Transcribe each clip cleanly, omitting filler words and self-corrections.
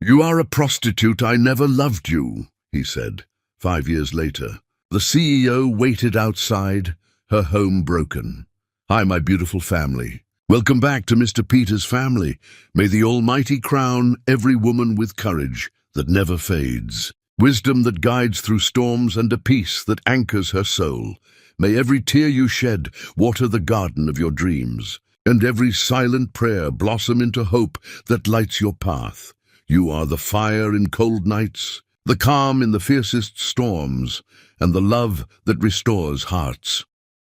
"You are a prostitute. I never loved you," he said. 5 years later, the CEO waited outside, her home broken. "Hi, my beautiful family. Welcome back to Mr. Peter's family. May the Almighty crown every woman with courage that never fades, wisdom that guides through storms, and a peace that anchors her soul. May every tear you shed water the garden of your dreams, and every silent prayer blossom into hope that lights your path. You are the fire in cold nights, the calm in the fiercest storms, and the love that restores hearts.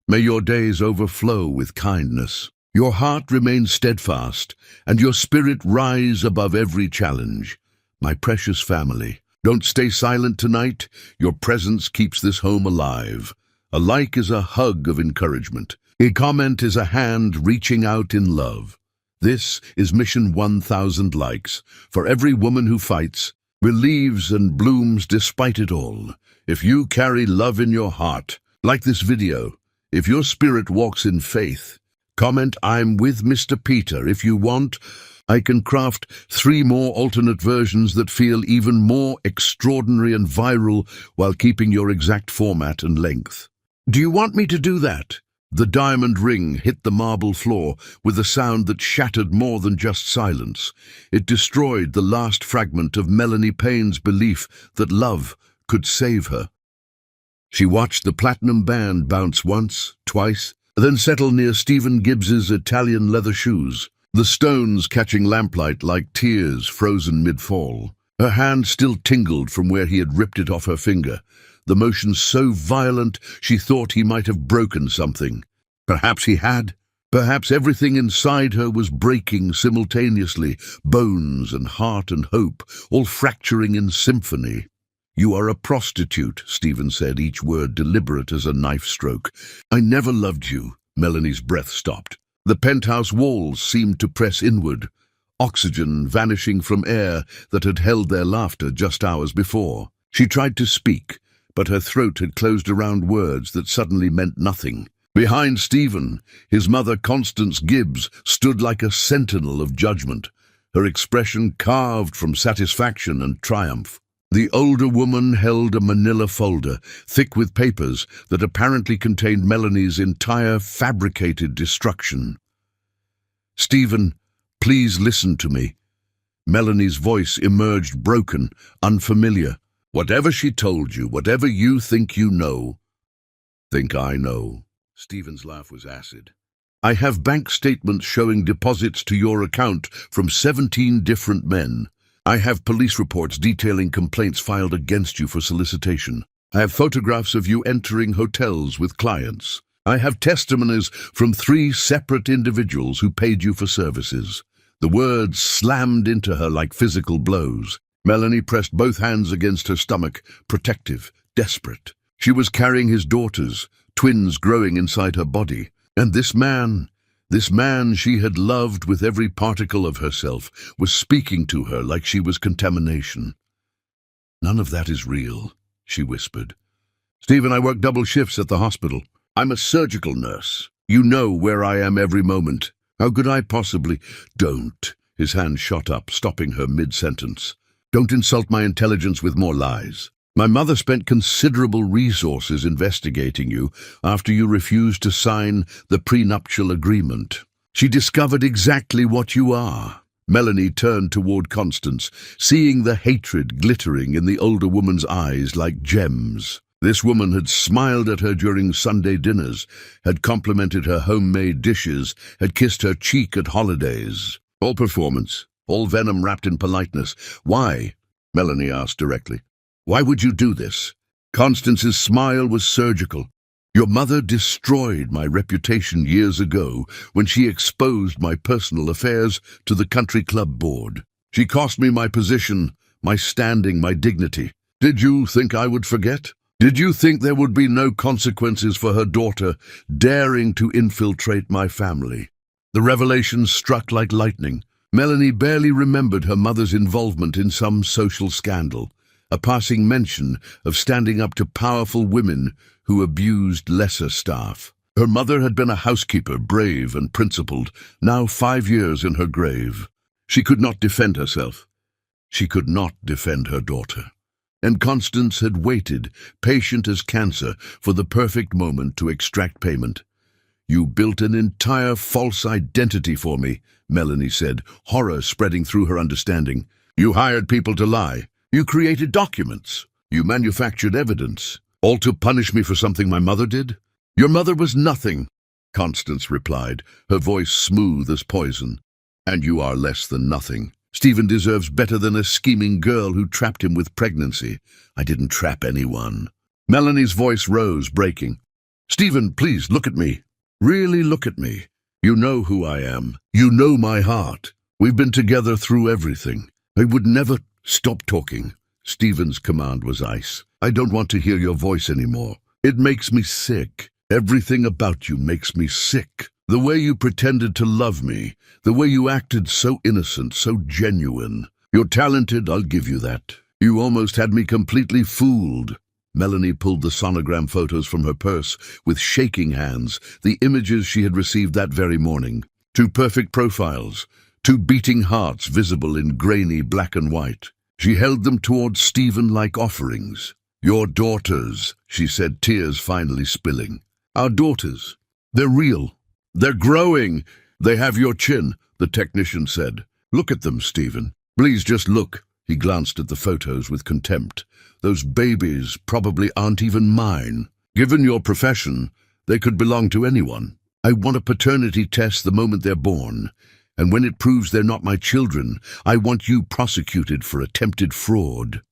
May your days overflow with kindness, your heart remain steadfast, and your spirit rise above every challenge. My precious family, don't stay silent tonight. Your presence keeps this home alive. A like is a hug of encouragement. A comment is a hand reaching out in love. This is Mission 1000 likes, for every woman who fights, believes and blooms despite it all. If you carry love in your heart, like this video, if your spirit walks in faith, comment "I'm with Mr. Peter." If you want, I can craft 3 more alternate versions that feel even more extraordinary and viral while keeping your exact format and length. Do you want me to do that? The diamond ring hit the marble floor with a sound that shattered more than just silence. It destroyed the last fragment of Melanie Payne's belief that love could save her. She watched the platinum band bounce once, twice, then settle near Stephen Gibbs's Italian leather shoes, the stones catching lamplight like tears frozen mid-fall. Her hand still tingled from where he had ripped it off her finger, the motion so violent she thought he might have broken something. Perhaps he had. Perhaps everything inside her was breaking simultaneously, bones and heart and hope, all fracturing in symphony. "You are a prostitute," Stephen said, each word deliberate as a knife stroke. "I never loved you." Melanie's breath stopped. The penthouse walls seemed to press inward, oxygen vanishing from air that had held their laughter just hours before. She tried to speak, but her throat had closed around words that suddenly meant nothing. Behind Stephen, his mother Constance Gibbs stood like a sentinel of judgment, her expression carved from satisfaction and triumph. The older woman held a manila folder, thick with papers that apparently contained Melanie's entire fabricated destruction. "Stephen, please listen to me." Melanie's voice emerged broken, unfamiliar. "Whatever she told you, whatever you think you know, think I know." Stephen's laugh was acid. "I have bank statements showing deposits to your account from 17 different men. I have police reports detailing complaints filed against you for solicitation. I have photographs of you entering hotels with clients. I have testimonies from 3 separate individuals who paid you for services." The words slammed into her like physical blows. Melanie pressed both hands against her stomach, protective, desperate. She was carrying his daughters, twins growing inside her body. And this man she had loved with every particle of herself, was speaking to her like she was contamination. "None of that is real," she whispered. "Stephen, I work double shifts at the hospital. I'm a surgical nurse. You know where I am every moment. How could I possibly—" "Don't." His hand shot up, stopping her mid-sentence. "Don't insult my intelligence with more lies. My mother spent considerable resources investigating you after you refused to sign the prenuptial agreement. She discovered exactly what you are." Melanie turned toward Constance, seeing the hatred glittering in the older woman's eyes like gems. This woman had smiled at her during Sunday dinners, had complimented her homemade dishes, had kissed her cheek at holidays. All performance, all venom wrapped in politeness. "Why?" Melanie asked directly. "Why would you do this?" Constance's smile was surgical. "Your mother destroyed my reputation years ago when she exposed my personal affairs to the country club board. She cost me my position, my standing, my dignity. Did you think I would forget? Did you think there would be no consequences for her daughter daring to infiltrate my family?" The revelation struck like lightning. Melanie barely remembered her mother's involvement in some social scandal, a passing mention of standing up to powerful women who abused lesser staff. Her mother had been a housekeeper, brave and principled, now 5 years in her grave. She could not defend herself. She could not defend her daughter. And Constance had waited, patient as cancer, for the perfect moment to extract payment. "You built an entire false identity for me," Melanie said, horror spreading through her understanding. "You hired people to lie. You created documents. You manufactured evidence, all to punish me for something my mother did? Your mother was nothing," Constance replied, her voice smooth as poison. "And you are less than nothing. Stephen deserves better than a scheming girl who trapped him with pregnancy. I didn't trap anyone." Melanie's voice rose, breaking. "Stephen, please look at me. Really look at me. You know who I am. You know my heart. We've been together through everything. I would never..." "Stop talking." Stephen's command was ice. "I don't want to hear your voice anymore. It makes me sick. Everything about you makes me sick. The way you pretended to love me, the way you acted so innocent, so genuine. You're talented, I'll give you that. You almost had me completely fooled." Melanie pulled the sonogram photos from her purse with shaking hands, the images she had received that very morning. 2 perfect profiles, 2 beating hearts visible in grainy black and white. She held them towards Stephen like offerings. "Your daughters," she said, tears finally spilling. "Our daughters. They're real. They're growing. They have your chin," the technician said. "Look at them, Stephen. Please just look." He glanced at the photos with contempt. "Those babies probably aren't even mine. Given your profession, they could belong to anyone. I want a paternity test the moment they're born. And when it proves they're not my children, I want you prosecuted for attempted fraud."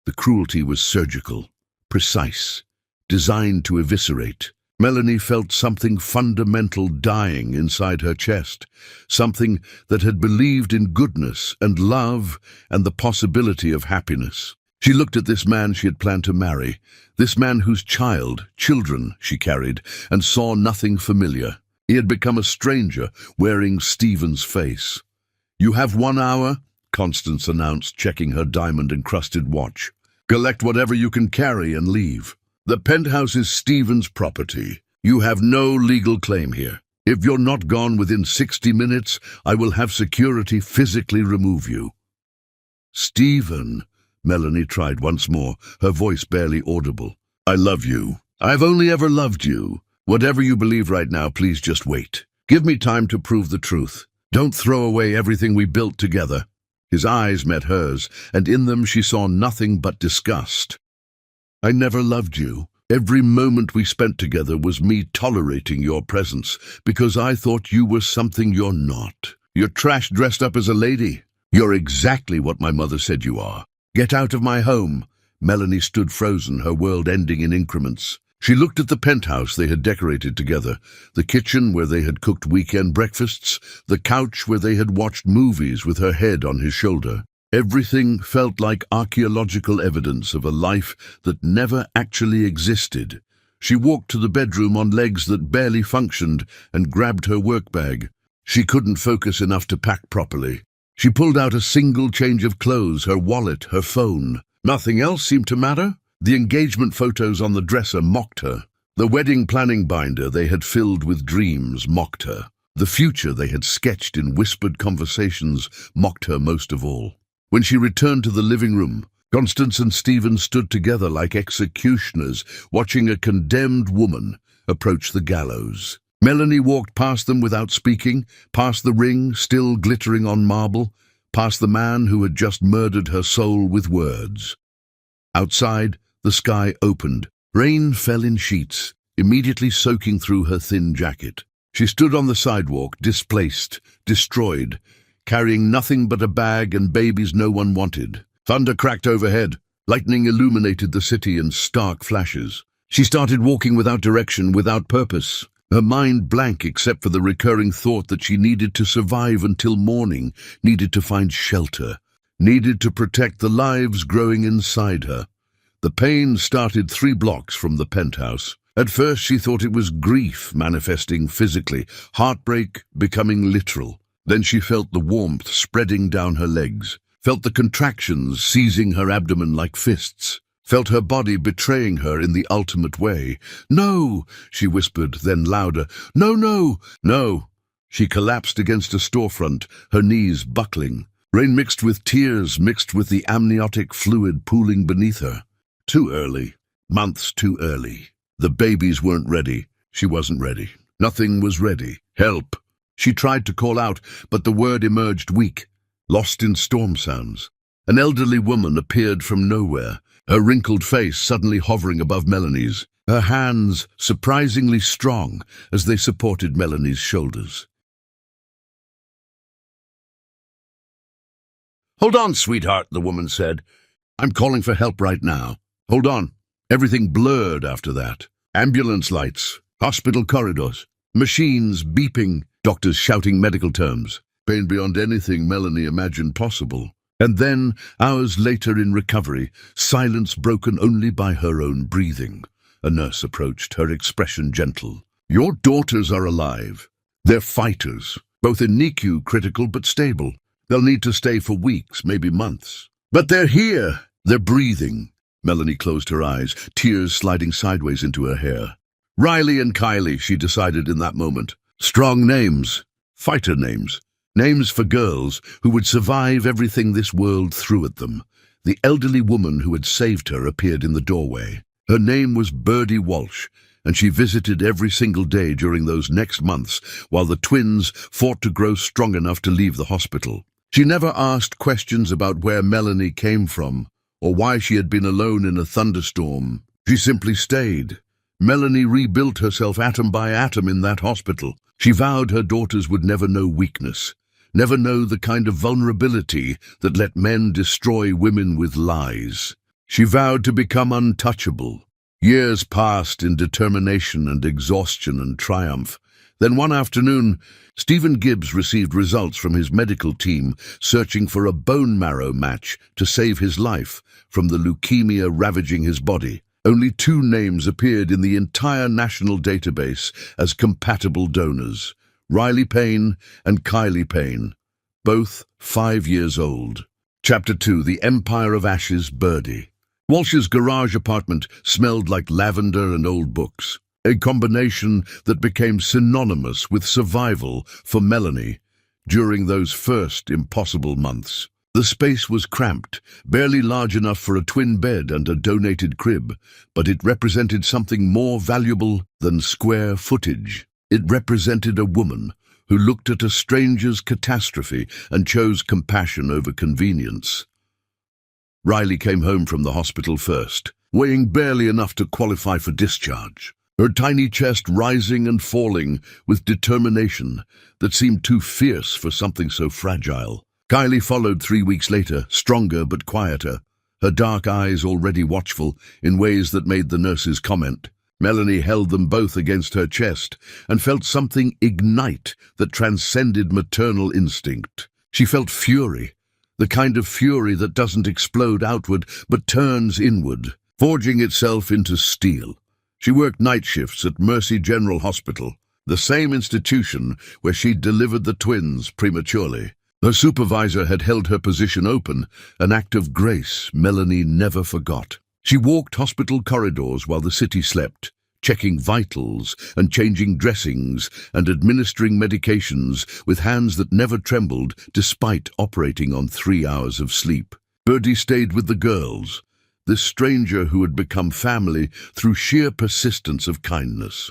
The cruelty was surgical, precise, designed to eviscerate. Melanie felt something fundamental dying inside her chest, something that had believed in goodness and love and the possibility of happiness. She looked at this man she had planned to marry, this man whose children she carried, and saw nothing familiar. He had become a stranger, wearing Stephen's face. "You have 1 hour," Constance announced, checking her diamond-encrusted watch. "Collect whatever you can carry and leave. The penthouse is Stephen's property. You have no legal claim here. If you're not gone within 60 minutes, I will have security physically remove you." "Stephen," Melanie tried once more, her voice barely audible. "I love you. I've only ever loved you. Whatever you believe right now, please just wait. Give me time to prove the truth. Don't throw away everything we built together." His eyes met hers, and in them she saw nothing but disgust. "I never loved you. Every moment we spent together was me tolerating your presence because I thought you were something you're not. You're trash dressed up as a lady. You're exactly what my mother said you are. Get out of my home." Melanie stood frozen, her world ending in increments. She looked at the penthouse they had decorated together, the kitchen where they had cooked weekend breakfasts, the couch where they had watched movies with her head on his shoulder. Everything felt like archaeological evidence of a life that never actually existed. She walked to the bedroom on legs that barely functioned and grabbed her work bag. She couldn't focus enough to pack properly. She pulled out a single change of clothes, her wallet, her phone. Nothing else seemed to matter. The engagement photos on the dresser mocked her. The wedding planning binder they had filled with dreams mocked her. The future they had sketched in whispered conversations mocked her most of all. When she returned to the living room, Constance and Stephen stood together like executioners, watching a condemned woman approach the gallows. Melanie walked past them without speaking, past the ring still glittering on marble, past the man who had just murdered her soul with words. Outside, the sky opened. Rain fell in sheets, immediately soaking through her thin jacket. She stood on the sidewalk, displaced, destroyed, carrying nothing but a bag and babies no one wanted. Thunder cracked overhead. Lightning illuminated the city in stark flashes. She started walking without direction, without purpose, her mind blank except for the recurring thought that she needed to survive until morning, needed to find shelter, needed to protect the lives growing inside her. The pain started 3 blocks from the penthouse. At first she thought it was grief manifesting physically, heartbreak becoming literal. Then she felt the warmth spreading down her legs, felt the contractions seizing her abdomen like fists, felt her body betraying her in the ultimate way. "No," she whispered, then louder. "No, no, no." She collapsed against a storefront, her knees buckling. Rain mixed with tears, mixed with the amniotic fluid pooling beneath her. Too early. Months too early. The babies weren't ready. She wasn't ready. Nothing was ready. Help! She tried to call out, but the word emerged weak, lost in storm sounds. An elderly woman appeared from nowhere, her wrinkled face suddenly hovering above Melanie's, her hands surprisingly strong as they supported Melanie's shoulders. "Hold on, sweetheart," the woman said. "I'm calling for help right now. Hold on." Everything blurred after that. Ambulance lights, hospital corridors, machines beeping, doctors shouting medical terms. Pain beyond anything Melanie imagined possible. And then, hours later in recovery, silence broken only by her own breathing. A nurse approached, her expression gentle. "Your daughters are alive. They're fighters, both in NICU, critical but stable. They'll need to stay for weeks, maybe months. But they're here. They're breathing." Melanie closed her eyes, tears sliding sideways into her hair. Riley and Kylie, she decided in that moment. Strong names. Fighter names. Names for girls who would survive everything this world threw at them. The elderly woman who had saved her appeared in the doorway. Her name was Birdie Walsh, and she visited every single day during those next months while the twins fought to grow strong enough to leave the hospital. She never asked questions about where Melanie came from or why she had been alone in a thunderstorm. She simply stayed. Melanie rebuilt herself atom by atom in that hospital. She vowed her daughters would never know weakness, never know the kind of vulnerability that let men destroy women with lies. She vowed to become untouchable. Years passed in determination and exhaustion and triumph. Then one afternoon, Stephen Gibbs received results from his medical team searching for a bone marrow match to save his life from the leukemia ravaging his body. Only 2 names appeared in the entire national database as compatible donors: Riley Payne and Kylie Payne, both 5 years old. Chapter 2, The Empire of Ashes, Birdie. Walsh's garage apartment smelled like lavender and old books, a combination that became synonymous with survival for Melanie during those first impossible months. The space was cramped, barely large enough for a twin bed and a donated crib, but it represented something more valuable than square footage. It represented a woman who looked at a stranger's catastrophe and chose compassion over convenience. Riley came home from the hospital first, weighing barely enough to qualify for discharge, her tiny chest rising and falling with determination that seemed too fierce for something so fragile. Kylie followed 3 weeks later, stronger but quieter, her dark eyes already watchful in ways that made the nurses comment. Melanie held them both against her chest and felt something ignite that transcended maternal instinct. She felt fury, the kind of fury that doesn't explode outward but turns inward, forging itself into steel. She worked night shifts at Mercy General Hospital, the same institution where she'd delivered the twins prematurely. Her supervisor had held her position open, an act of grace Melanie never forgot. She walked hospital corridors while the city slept, checking vitals and changing dressings and administering medications with hands that never trembled despite operating on 3 hours of sleep. Birdie stayed with the girls, this stranger who had become family through sheer persistence of kindness.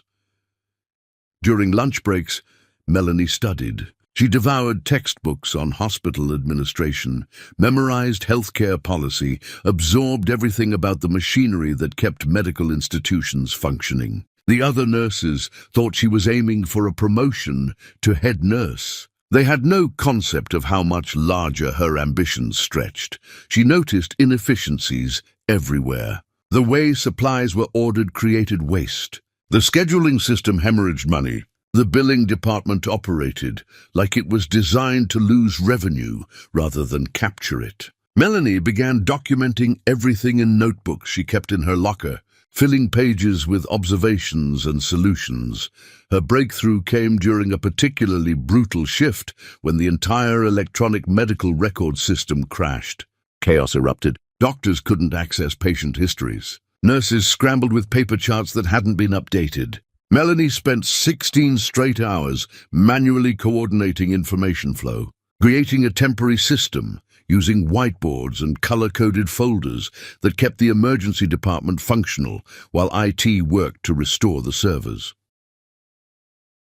During lunch breaks, Melanie studied. She devoured textbooks on hospital administration, memorized healthcare policy, absorbed everything about the machinery that kept medical institutions functioning. The other nurses thought she was aiming for a promotion to head nurse. They had no concept of how much larger her ambitions stretched. She noticed inefficiencies everywhere. The way supplies were ordered created waste. The scheduling system hemorrhaged money. The billing department operated like it was designed to lose revenue rather than capture it. Melanie began documenting everything in notebooks she kept in her locker, filling pages with observations and solutions. Her breakthrough came during a particularly brutal shift when the entire electronic medical record system crashed. Chaos erupted. Doctors couldn't access patient histories. Nurses scrambled with paper charts that hadn't been updated. Melanie spent 16 straight hours manually coordinating information flow. creating a temporary system using whiteboards and color-coded folders that kept the emergency department functional while IT worked to restore the servers.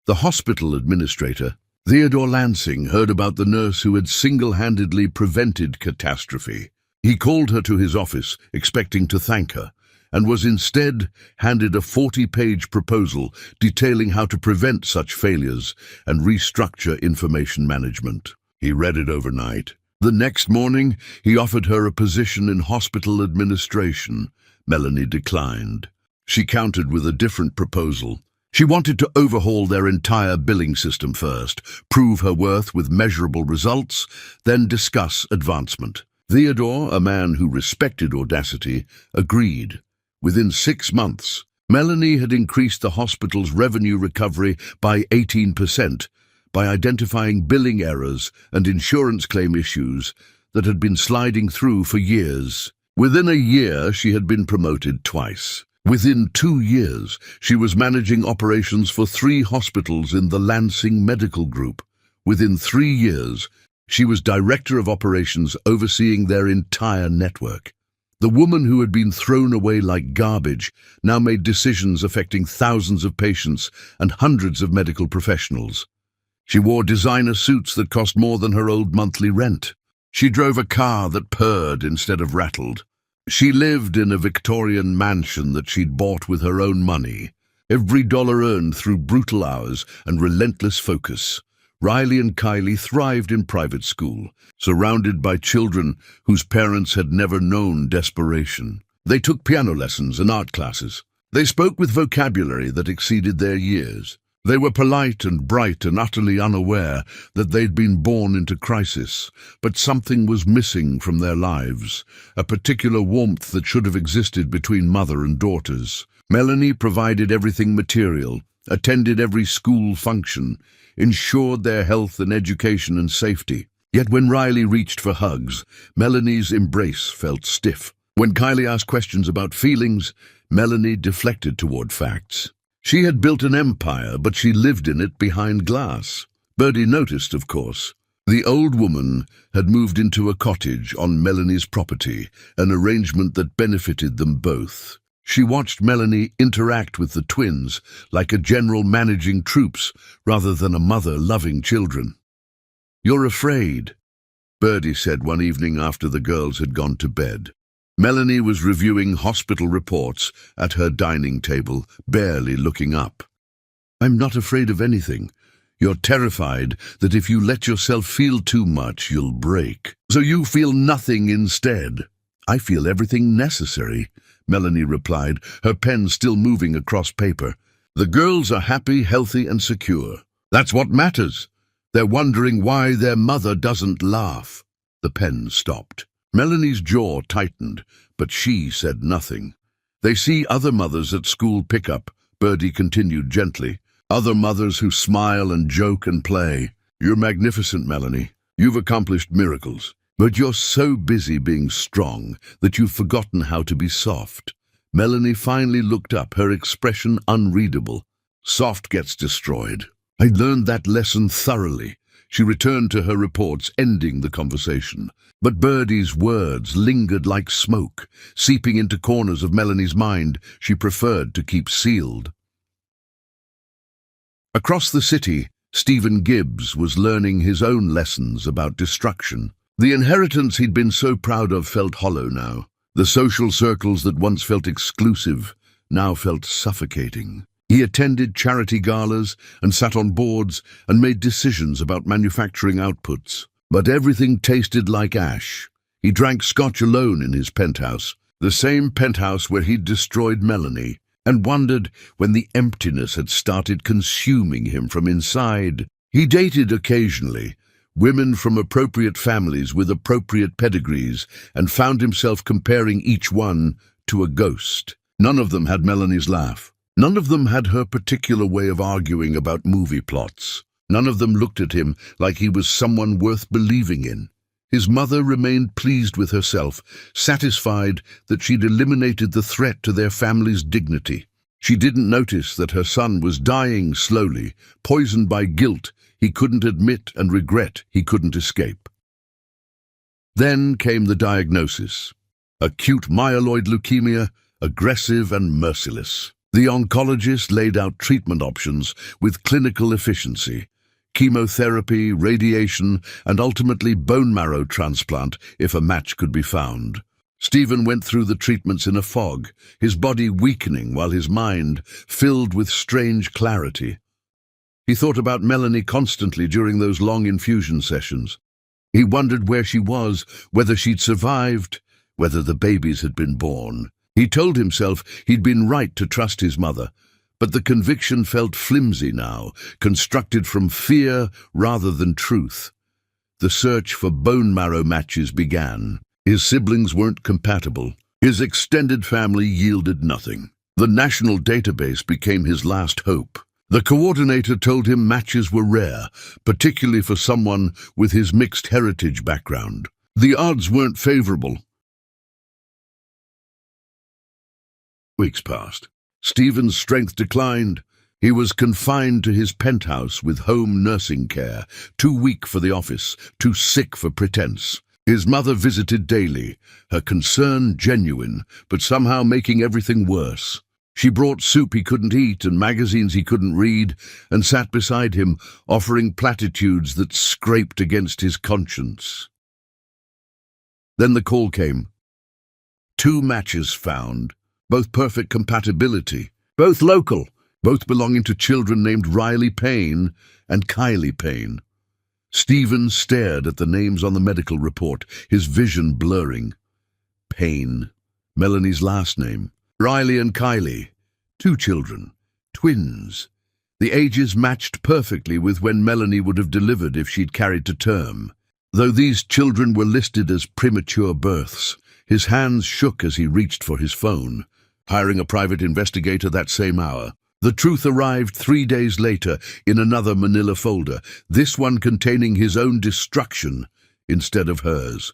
The hospital administrator, Theodore Lansing, heard about the nurse who had single-handedly prevented catastrophe. He called her to his office, expecting to thank her, and was instead handed a 40-page proposal detailing how to prevent such failures and restructure information management. He read it overnight. The next morning, he offered her a position in hospital administration. Melanie declined. She countered with a different proposal. She wanted to overhaul their entire billing system first, prove her worth with measurable results, then discuss advancement. Theodore, a man who respected audacity, agreed. Within 6 months, Melanie had increased the hospital's revenue recovery by 18% by identifying billing errors and insurance claim issues that had been sliding through for years. Within a year, she had been promoted twice. Within 2 years, she was managing operations for 3 hospitals in the Lansing Medical Group. Within 3 years, she was director of operations overseeing their entire network. The woman who had been thrown away like garbage now made decisions affecting thousands of patients and hundreds of medical professionals. She wore designer suits that cost more than her old monthly rent. She drove a car that purred instead of rattled. She lived in a Victorian mansion that she'd bought with her own money, every dollar earned through brutal hours and relentless focus. Riley and Kylie thrived in private school, surrounded by children whose parents had never known desperation. They took piano lessons and art classes. They spoke with vocabulary that exceeded their years. They were polite and bright and utterly unaware that they'd been born into crisis, but something was missing from their lives, a particular warmth that should have existed between mother and daughters. Melanie provided everything material, attended every school function, ensured their health and education and safety. Yet when Riley reached for hugs, Melanie's embrace felt stiff. When Kylie asked questions about feelings, Melanie deflected toward facts. She had built an empire, but she lived in it behind glass. Birdie noticed, of course. The old woman had moved into a cottage on Melanie's property, an arrangement that benefited them both. She watched Melanie interact with the twins like a general managing troops rather than a mother loving children. "You're afraid," Birdie said one evening after the girls had gone to bed. Melanie was reviewing hospital reports at her dining table, barely looking up. "I'm not afraid of anything. You're terrified that if you let yourself feel too much, you'll break. So you feel nothing instead." "I feel everything necessary," Melanie replied, her pen still moving across paper. "The girls are happy, healthy, and secure. That's what matters. They're wondering why their mother doesn't laugh." The pen stopped. Melanie's jaw tightened, but she said nothing. "They see other mothers at school pickup," Birdie continued gently. "Other mothers who smile and joke and play. You're magnificent, Melanie. You've accomplished miracles. But you're so busy being strong that you've forgotten how to be soft." Melanie finally looked up, her expression unreadable. "Soft gets destroyed. I learned that lesson thoroughly." She returned to her reports, ending the conversation. But Birdie's words lingered like smoke, seeping into corners of Melanie's mind she preferred to keep sealed. Across the city, Stephen Gibbs was learning his own lessons about destruction. The inheritance he'd been so proud of felt hollow now. The social circles that once felt exclusive now felt suffocating. He attended charity galas and sat on boards and made decisions about manufacturing outputs. But everything tasted like ash. He drank scotch alone in his penthouse, the same penthouse where he'd destroyed Melanie, and wondered when the emptiness had started consuming him from inside. He dated occasionally, women from appropriate families with appropriate pedigrees, and found himself comparing each one to a ghost. None of them had Melanie's laugh. None of them had her particular way of arguing about movie plots. None of them looked at him like he was someone worth believing in. His mother remained pleased with herself, satisfied that she'd eliminated the threat to their family's dignity. She didn't notice that her son was dying slowly, poisoned by guilt, he couldn't admit, and regret he couldn't escape. Then came the diagnosis: acute myeloid leukemia, aggressive and merciless. The oncologist laid out treatment options with clinical efficiency: chemotherapy, radiation, and ultimately bone marrow transplant if a match could be found. Stephen went through the treatments in a fog, his body weakening while his mind filled with strange clarity. He thought about Melanie constantly during those long infusion sessions. He wondered where she was, whether she'd survived, whether the babies had been born. He told himself he'd been right to trust his mother, but the conviction felt flimsy now, constructed from fear rather than truth. The search for bone marrow matches began. His siblings weren't compatible. His extended family yielded nothing. The national database became his last hope. The coordinator told him matches were rare, particularly for someone with his mixed heritage background. The odds weren't favorable. Weeks passed. Stephen's strength declined. He was confined to his penthouse with home nursing care, too weak for the office, too sick for pretense. His mother visited daily, her concern genuine, but somehow making everything worse. She brought soup he couldn't eat and magazines he couldn't read, and sat beside him, offering platitudes that scraped against his conscience. Then the call came. 2 matches found, both perfect compatibility, both local, both belonging to children named Riley Payne and Kylie Payne. Stephen stared at the names on the medical report, his vision blurring. Payne, Melanie's last name. Riley and Kylie, 2 children, twins. The ages matched perfectly with when Melanie would have delivered if she'd carried to term. Though these children were listed as premature births, his hands shook as he reached for his phone, hiring a private investigator that same hour. The truth arrived 3 days later in another manila folder, this one containing his own destruction instead of hers.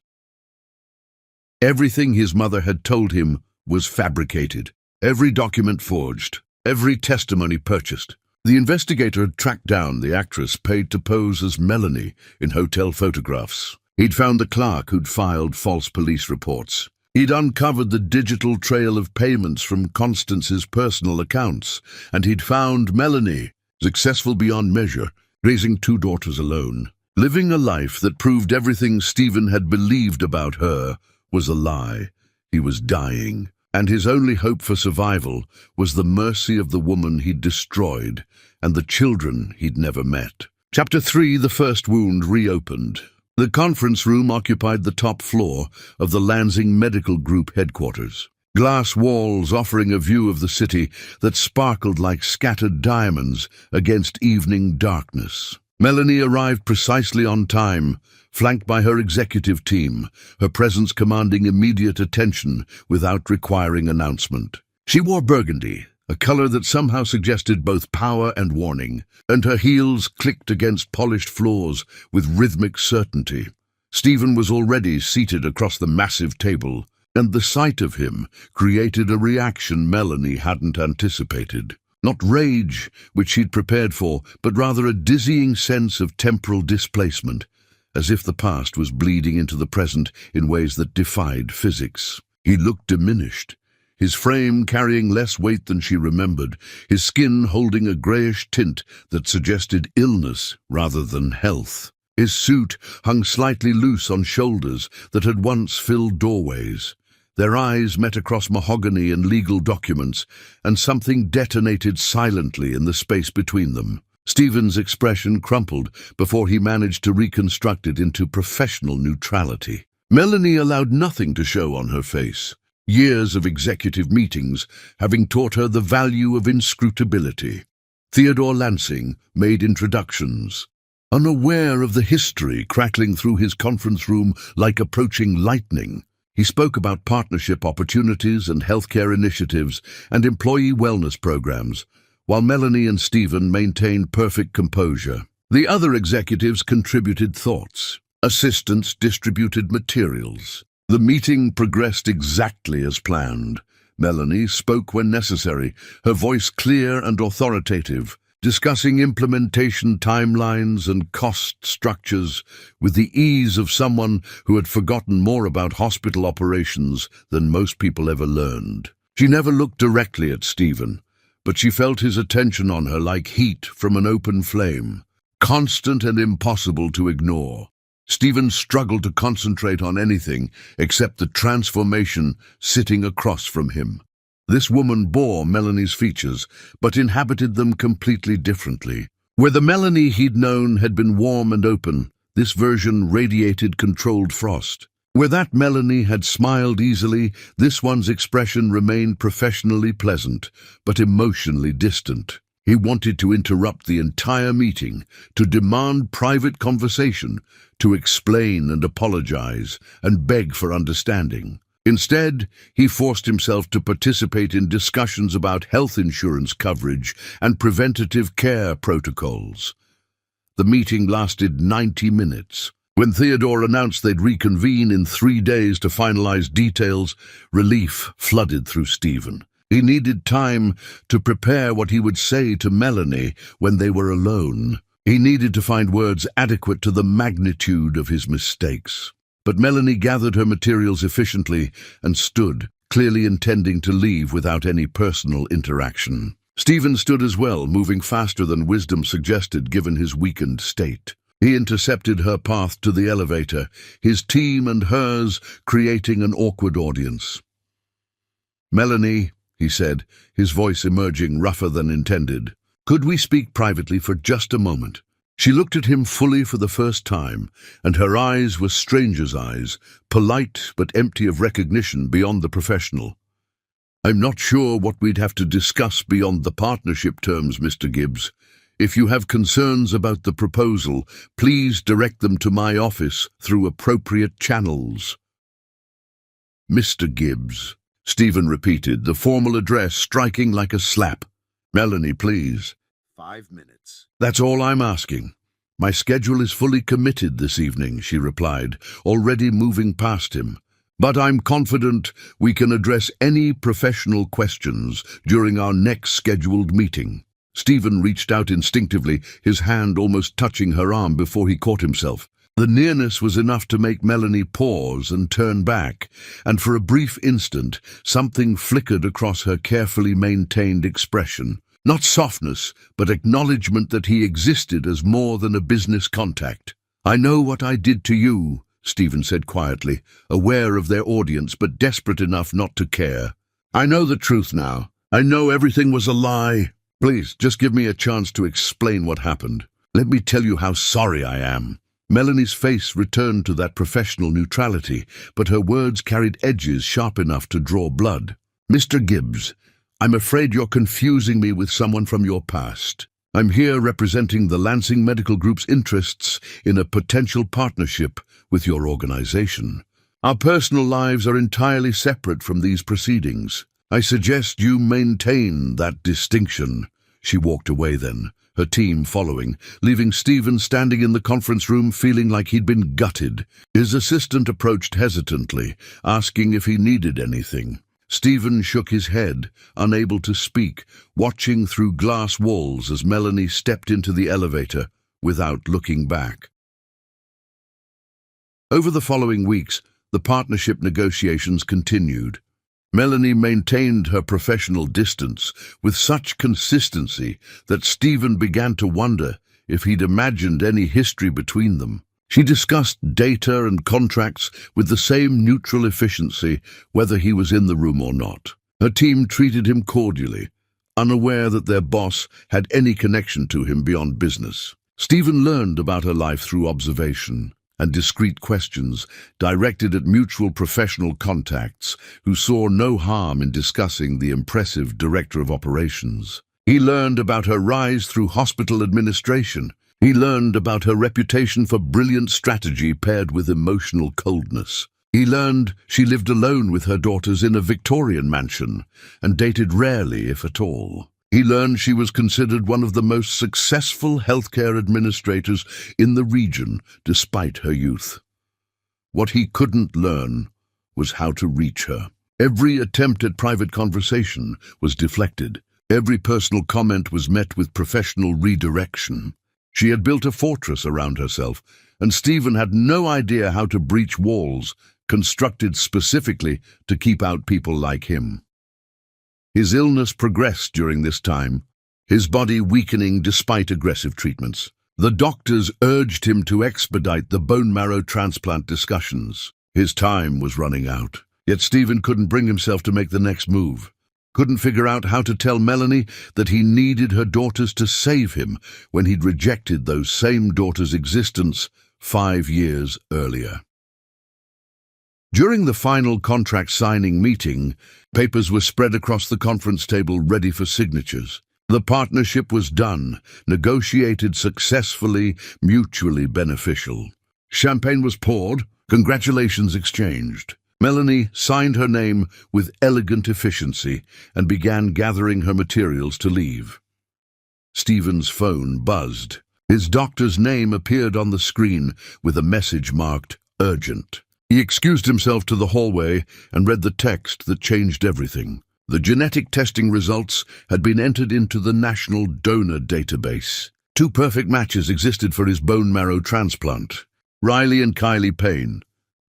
Everything his mother had told him was fabricated, every document forged, every testimony purchased. The investigator had tracked down the actress paid to pose as Melanie in hotel photographs. He'd found the clerk who'd filed false police reports. He'd uncovered the digital trail of payments from Constance's personal accounts, and he'd found Melanie, successful beyond measure, raising 2 daughters alone, living a life that proved everything Stephen had believed about her was a lie. He was dying, and his only hope for survival was the mercy of the woman he'd destroyed and the children he'd never met. Chapter 3: The First Wound Reopened. The conference room occupied the top floor of the Lansing Medical Group headquarters. Glass walls offering a view of the city that sparkled like scattered diamonds against evening darkness. Melanie arrived precisely on time, flanked by her executive team, her presence commanding immediate attention without requiring announcement. She wore burgundy, a color that somehow suggested both power and warning, and her heels clicked against polished floors with rhythmic certainty. Stephen was already seated across the massive table, and the sight of him created a reaction Melanie hadn't anticipated. Not rage, which she'd prepared for, but rather a dizzying sense of temporal displacement, as if the past was bleeding into the present in ways that defied physics. He looked diminished, his frame carrying less weight than she remembered, his skin holding a greyish tint that suggested illness rather than health. His suit hung slightly loose on shoulders that had once filled doorways. Their eyes met across mahogany and legal documents, and something detonated silently in the space between them. Stephen's expression crumpled before he managed to reconstruct it into professional neutrality. Melanie allowed nothing to show on her face. Years of executive meetings having taught her the value of inscrutability. Theodore Lansing made introductions. Unaware of the history crackling through his conference room like approaching lightning, he spoke about partnership opportunities and healthcare initiatives and employee wellness programs, while Melanie and Stephen maintained perfect composure. The other executives contributed thoughts. Assistants distributed materials. The meeting progressed exactly as planned. Melanie spoke when necessary, her voice clear and authoritative, discussing implementation timelines and cost structures with the ease of someone who had forgotten more about hospital operations than most people ever learned. She never looked directly at Stephen, but she felt his attention on her like heat from an open flame, constant and impossible to ignore. Stephen struggled to concentrate on anything except the transformation sitting across from him. This woman bore Melanie's features, but inhabited them completely differently. Where the Melanie he'd known had been warm and open, this version radiated controlled frost. Where that Melanie had smiled easily, this one's expression remained professionally pleasant, but emotionally distant. He wanted to interrupt the entire meeting, to demand private conversation, to explain and apologize, and beg for understanding. Instead, he forced himself to participate in discussions about health insurance coverage and preventative care protocols. The meeting lasted 90 minutes. When Theodore announced they'd reconvene in 3 days to finalize details, relief flooded through Stephen. He needed time to prepare what he would say to Melanie when they were alone. He needed to find words adequate to the magnitude of his mistakes. But Melanie gathered her materials efficiently and stood, clearly intending to leave without any personal interaction. Stephen stood as well, moving faster than wisdom suggested given his weakened state. He intercepted her path to the elevator, his team and hers creating an awkward audience. "Melanie," he said, his voice emerging rougher than intended, "could we speak privately for just a moment?" She looked at him fully for the first time, and her eyes were stranger's eyes, polite but empty of recognition beyond the professional. "I'm not sure what we'd have to discuss beyond the partnership terms, Mr. Gibbs. If you have concerns about the proposal, please direct them to my office through appropriate channels." "Mr. Gibbs," Stephen repeated, the formal address striking like a slap. "Melanie, please." 5 minutes. "That's all I'm asking. My schedule is fully committed this evening," she replied, already moving past him. "But I'm confident we can address any professional questions during our next scheduled meeting." Stephen reached out instinctively, his hand almost touching her arm before he caught himself. The nearness was enough to make Melanie pause and turn back, and for a brief instant something flickered across her carefully maintained expression. Not softness, but acknowledgement that he existed as more than a business contact. "I know what I did to you," Stephen said quietly, aware of their audience but desperate enough not to care. "I know the truth now. I know everything was a lie. Please, just give me a chance to explain what happened. Let me tell you how sorry I am." Melanie's face returned to that professional neutrality, but her words carried edges sharp enough to draw blood. "Mr. Gibbs, I'm afraid you're confusing me with someone from your past. I'm here representing the Lansing Medical Group's interests in a potential partnership with your organization. Our personal lives are entirely separate from these proceedings. I suggest you maintain that distinction." She walked away then, her team following, leaving Stephen standing in the conference room feeling like he'd been gutted. His assistant approached hesitantly, asking if he needed anything. Stephen shook his head, unable to speak, watching through glass walls as Melanie stepped into the elevator without looking back. Over the following weeks, the partnership negotiations continued. Melanie maintained her professional distance with such consistency that Stephen began to wonder if he'd imagined any history between them. She discussed data and contracts with the same neutral efficiency, whether he was in the room or not. Her team treated him cordially, unaware that their boss had any connection to him beyond business. Stephen learned about her life through observation and discreet questions directed at mutual professional contacts who saw no harm in discussing the impressive director of operations. He learned about her rise through hospital administration. He learned about her reputation for brilliant strategy paired with emotional coldness. He learned she lived alone with her daughters in a Victorian mansion and dated rarely, if at all. He learned she was considered one of the most successful healthcare administrators in the region despite her youth. What he couldn't learn was how to reach her. Every attempt at private conversation was deflected. Every personal comment was met with professional redirection. She had built a fortress around herself, and Stephen had no idea how to breach walls constructed specifically to keep out people like him. His illness progressed during this time, his body weakening despite aggressive treatments. The doctors urged him to expedite the bone marrow transplant discussions. His time was running out, yet Stephen couldn't bring himself to make the next move. Couldn't figure out how to tell Melanie that he needed her daughters to save him when he'd rejected those same daughters' existence 5 years earlier. During the final contract signing meeting, papers were spread across the conference table ready for signatures. The partnership was done, negotiated successfully, mutually beneficial. Champagne was poured, congratulations exchanged. Melanie signed her name with elegant efficiency and began gathering her materials to leave. Stephen's phone buzzed. His doctor's name appeared on the screen with a message marked urgent. He excused himself to the hallway and read the text that changed everything. The genetic testing results had been entered into the National Donor Database. 2 perfect matches existed for his bone marrow transplant. Riley and Kylie Payne.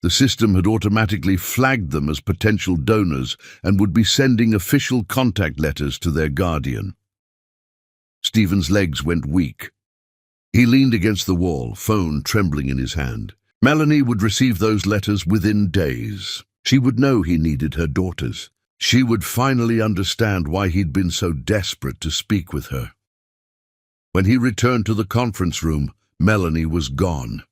The system had automatically flagged them as potential donors and would be sending official contact letters to their guardian. Stephen's legs went weak. He leaned against the wall, phone trembling in his hand. Melanie would receive those letters within days. She would know he needed her daughters. She would finally understand why he'd been so desperate to speak with her. When he returned to the conference room, Melanie was gone.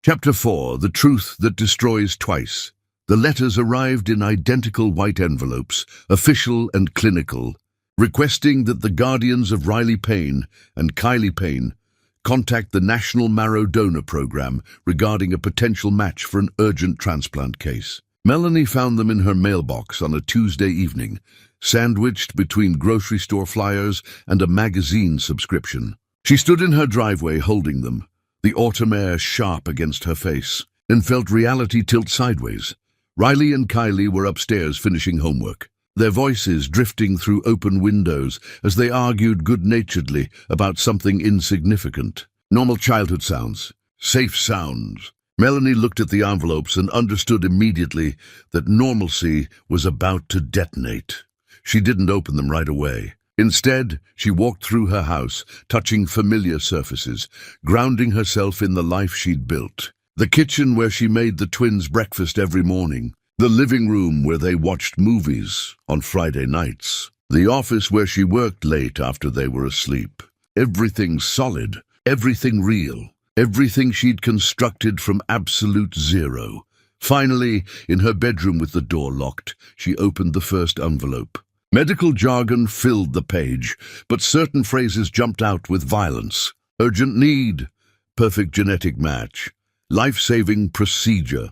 Chapter 4. The Truth That Destroys Twice. The letters arrived in identical white envelopes, official and clinical, requesting that the guardians of Riley Payne and Kylie Payne contact the National Marrow Donor Program regarding a potential match for an urgent transplant case. Melanie found them in her mailbox on a Tuesday evening, sandwiched between grocery store flyers and a magazine subscription. She stood in her driveway holding them, the autumn air sharp against her face, and felt reality tilt sideways. Riley and Kylie were upstairs finishing homework, their voices drifting through open windows as they argued good-naturedly about something insignificant. Normal childhood sounds, safe sounds. Melanie looked at the envelopes and understood immediately that normalcy was about to detonate. She didn't open them right away. Instead, she walked through her house, touching familiar surfaces, grounding herself in the life she'd built. The kitchen where she made the twins breakfast every morning, the living room where they watched movies on Friday nights, the office where she worked late after they were asleep. Everything solid, everything real, everything she'd constructed from absolute zero. Finally, in her bedroom with the door locked, she opened the first envelope. Medical jargon filled the page, but certain phrases jumped out with violence. Urgent need, perfect genetic match, life-saving procedure.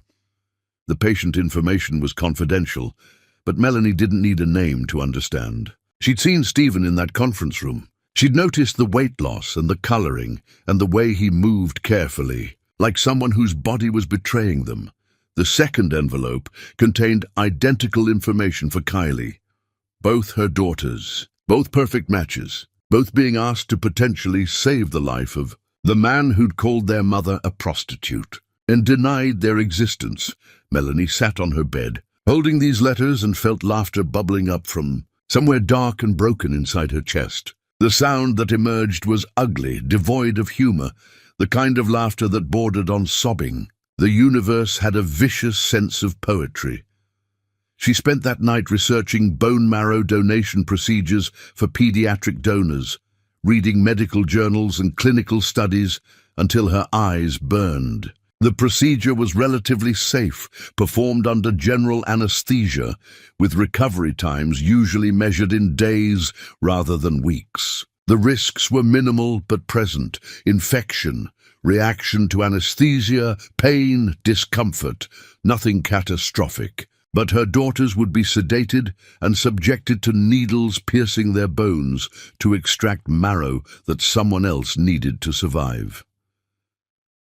The patient information was confidential, but Melanie didn't need a name to understand. She'd seen Stephen in that conference room. She'd noticed the weight loss and the coloring and the way he moved carefully, like someone whose body was betraying them. The second envelope contained identical information for Kylie. Both her daughters, both perfect matches, both being asked to potentially save the life of the man who'd called their mother a prostitute and denied their existence. Melanie sat on her bed, holding these letters, and felt laughter bubbling up from somewhere dark and broken inside her chest. The sound that emerged was ugly, devoid of humor, the kind of laughter that bordered on sobbing. The universe had a vicious sense of poetry. She spent that night researching bone marrow donation procedures for pediatric donors, reading medical journals and clinical studies until her eyes burned. The procedure was relatively safe, performed under general anesthesia, with recovery times usually measured in days rather than weeks. The risks were minimal but present: infection, reaction to anesthesia, pain, discomfort, nothing catastrophic. But her daughters would be sedated and subjected to needles piercing their bones to extract marrow that someone else needed to survive.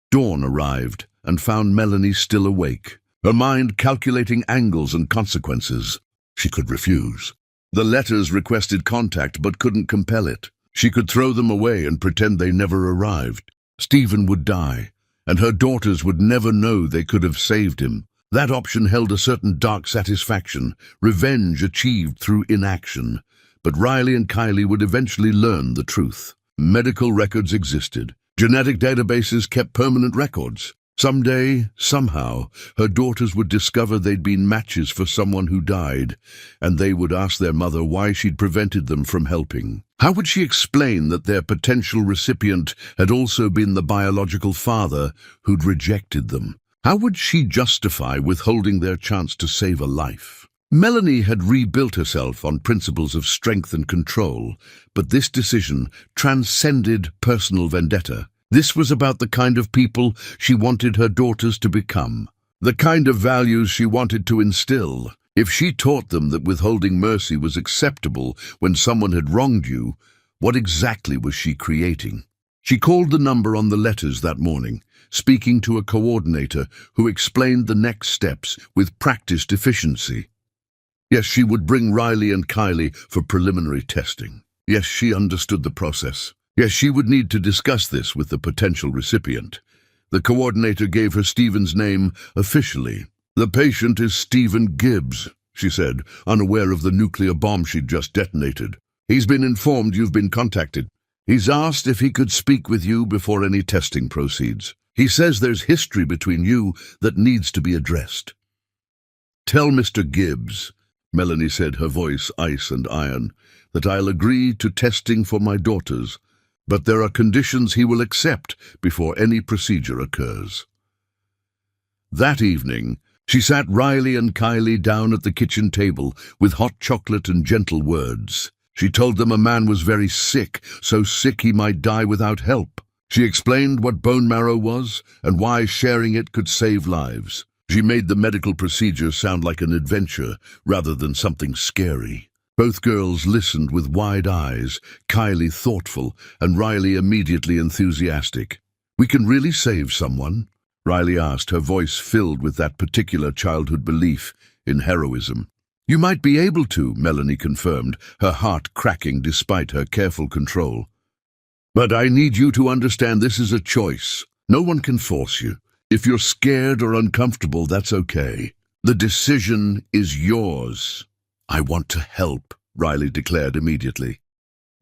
Dawn arrived and found Melanie still awake, her mind calculating angles and consequences. She could refuse. The letters requested contact but couldn't compel it. She could throw them away and pretend they never arrived. Stephen would die, and her daughters would never know they could have saved him. That option held a certain dark satisfaction, revenge achieved through inaction. But Riley and Kylie would eventually learn the truth. Medical records existed. Genetic databases kept permanent records. Someday, somehow, her daughters would discover they'd been matches for someone who died, and they would ask their mother why she'd prevented them from helping. How would she explain that their potential recipient had also been the biological father who'd rejected them? How would she justify withholding their chance to save a life? Melanie had rebuilt herself on principles of strength and control, but this decision transcended personal vendetta. This was about the kind of people she wanted her daughters to become, the kind of values she wanted to instill. If she taught them that withholding mercy was acceptable when someone had wronged you, what exactly was she creating? She called the number on the letters that morning, speaking to a coordinator who explained the next steps with practiced efficiency. Yes, she would bring Riley and Kylie for preliminary testing. Yes, she understood the process. Yes, she would need to discuss this with the potential recipient. The coordinator gave her Stephen's name officially. "The patient is Stephen Gibbs," she said, unaware of the nuclear bomb she'd just detonated. "He's been informed you've been contacted. He's asked if he could speak with you before any testing proceeds. He says there's history between you that needs to be addressed." "Tell Mr. Gibbs," Melanie said, her voice ice and iron, "that I'll agree to testing for my daughters, but there are conditions he will accept before any procedure occurs." That evening, she sat Riley and Kylie down at the kitchen table with hot chocolate and gentle words. She told them a man was very sick, so sick he might die without help. She explained what bone marrow was and why sharing it could save lives. She made the medical procedure sound like an adventure rather than something scary. Both girls listened with wide eyes, Kylie thoughtful and Riley immediately enthusiastic. "We can really save someone?" Riley asked, her voice filled with that particular childhood belief in heroism. "You might be able to," Melanie confirmed, her heart cracking despite her careful control. "But I need you to understand this is a choice. No one can force you. If you're scared or uncomfortable, that's okay. The decision is yours." "I want to help," Riley declared immediately.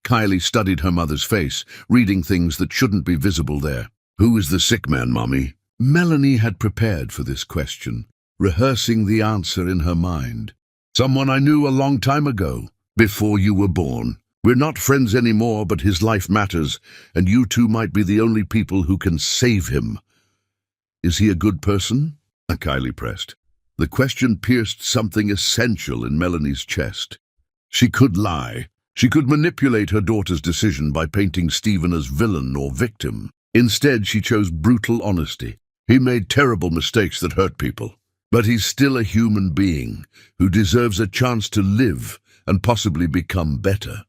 Kylie studied her mother's face, reading things that shouldn't be visible there. "Who is the sick man, Mommy?" Melanie had prepared for this question, rehearsing the answer in her mind. "Someone I knew a long time ago, before you were born. We're not friends anymore, but his life matters, and you two might be the only people who can save him." "Is he a good person?" Kylie pressed. The question pierced something essential in Melanie's chest. She could lie. She could manipulate her daughter's decision by painting Stephen as villain or victim. Instead, she chose brutal honesty. He made terrible mistakes that hurt people, but he's still a human being who deserves a chance to live and possibly become better.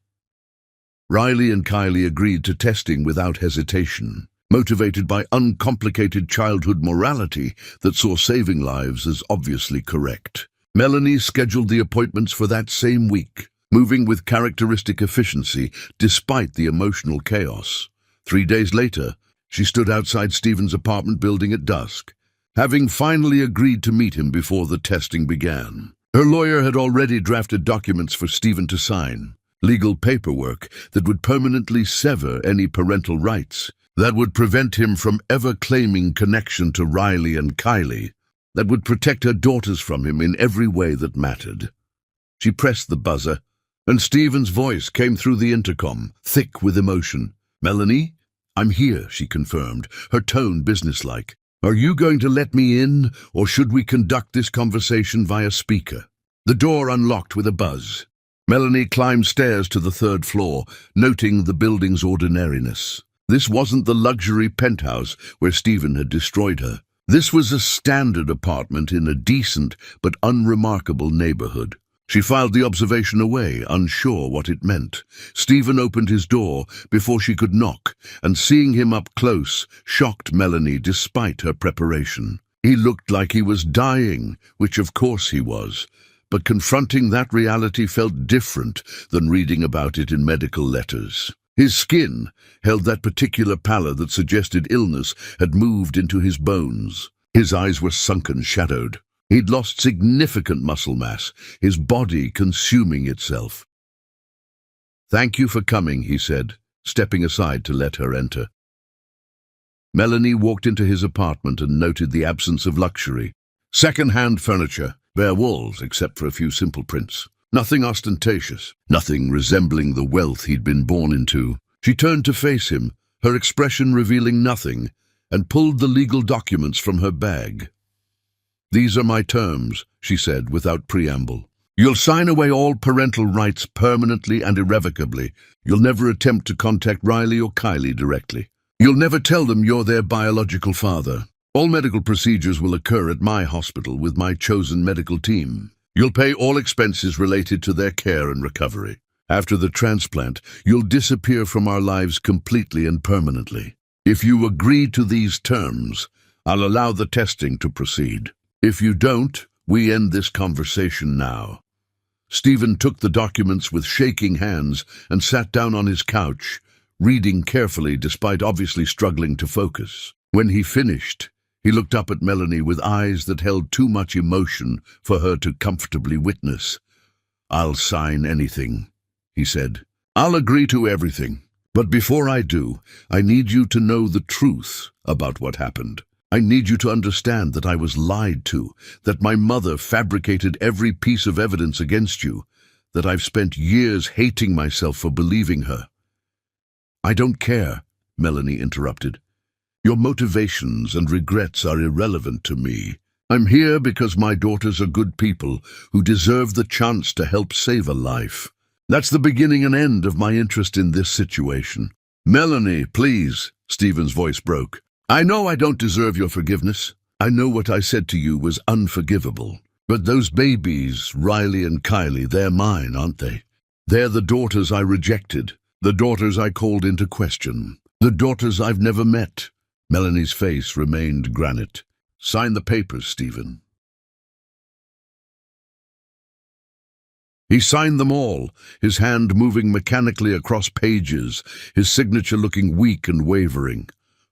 Riley and Kylie agreed to testing without hesitation, motivated by uncomplicated childhood morality that saw saving lives as obviously correct. Melanie scheduled the appointments for that same week, moving with characteristic efficiency despite the emotional chaos. 3 days later, she stood outside Stephen's apartment building at dusk, having finally agreed to meet him before the testing began. Her lawyer had already drafted documents for Stephen to sign, legal paperwork that would permanently sever any parental rights, that would prevent him from ever claiming connection to Riley and Kylie, that would protect her daughters from him in every way that mattered. She pressed the buzzer, and Stephen's voice came through the intercom, thick with emotion. "Melanie, I'm here," she confirmed, her tone businesslike. "Are you going to let me in, or should we conduct this conversation via speaker?" The door unlocked with a buzz. Melanie climbed stairs to the 3rd floor, noting the building's ordinariness. This wasn't the luxury penthouse where Stephen had destroyed her. This was a standard apartment in a decent but unremarkable neighborhood. She filed the observation away, unsure what it meant. Stephen opened his door before she could knock, and seeing him up close shocked Melanie despite her preparation. He looked like he was dying, which of course he was, but confronting that reality felt different than reading about it in medical letters. His skin held that particular pallor that suggested illness had moved into his bones. His eyes were sunken, shadowed. He'd lost significant muscle mass, his body consuming itself. "Thank you for coming," he said, stepping aside to let her enter. Melanie walked into his apartment and noted the absence of luxury. Second-hand furniture, bare walls except for a few simple prints. Nothing ostentatious, nothing resembling the wealth he'd been born into. She turned to face him, her expression revealing nothing, and pulled the legal documents from her bag. "These are my terms," she said without preamble. "You'll sign away all parental rights permanently and irrevocably. You'll never attempt to contact Riley or Kylie directly. You'll never tell them you're their biological father. All medical procedures will occur at my hospital with my chosen medical team. You'll pay all expenses related to their care and recovery. After the transplant, you'll disappear from our lives completely and permanently. If you agree to these terms, I'll allow the testing to proceed. If you don't, we end this conversation now." Stephen took the documents with shaking hands and sat down on his couch, reading carefully despite obviously struggling to focus. When he finished, he looked up at Melanie with eyes that held too much emotion for her to comfortably witness. "I'll sign anything," he said. "I'll agree to everything. But before I do, I need you to know the truth about what happened. I need you to understand that I was lied to, that my mother fabricated every piece of evidence against you, that I've spent years hating myself for believing her." "I don't care," Melanie interrupted. "Your motivations and regrets are irrelevant to me. I'm here because my daughters are good people who deserve the chance to help save a life. That's the beginning and end of my interest in this situation." "Melanie, please," Stephen's voice broke. "I know I don't deserve your forgiveness. I know what I said to you was unforgivable. But those babies, Riley and Kylie, they're mine, aren't they? They're the daughters I rejected, the daughters I called into question, the daughters I've never met." Melanie's face remained granite. "Sign the papers, Stephen." He signed them all, his hand moving mechanically across pages, his signature looking weak and wavering.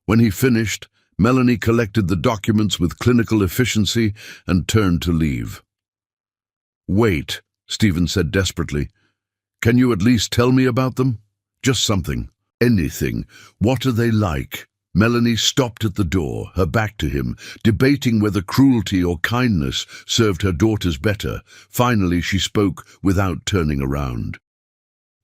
When he finished, Melanie collected the documents with clinical efficiency and turned to leave. "Wait," Stephen said desperately. "Can you at least tell me about them? Just something. Anything. What are they like?" Melanie stopped at the door, her back to him, debating whether cruelty or kindness served her daughters better. Finally, she spoke without turning around.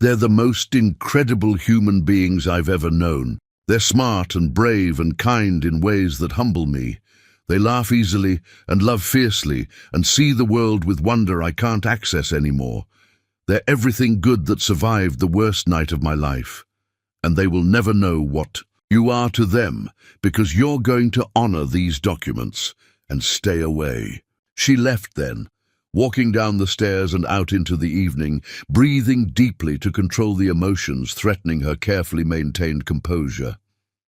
"They're the most incredible human beings I've ever known. They're smart and brave and kind in ways that humble me. They laugh easily and love fiercely and see the world with wonder I can't access anymore. They're everything good that survived the worst night of my life. And they will never know what you are to them, because you're going to honor these documents and stay away." She left then, walking down the stairs and out into the evening, breathing deeply to control the emotions threatening her carefully maintained composure.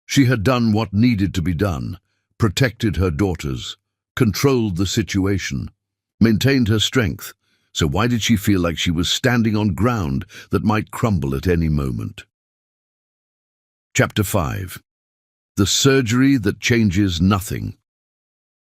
She had done what needed to be done, protected her daughters, controlled the situation, maintained her strength, so why did she feel like she was standing on ground that might crumble at any moment? Chapter 5. The surgery that changes nothing.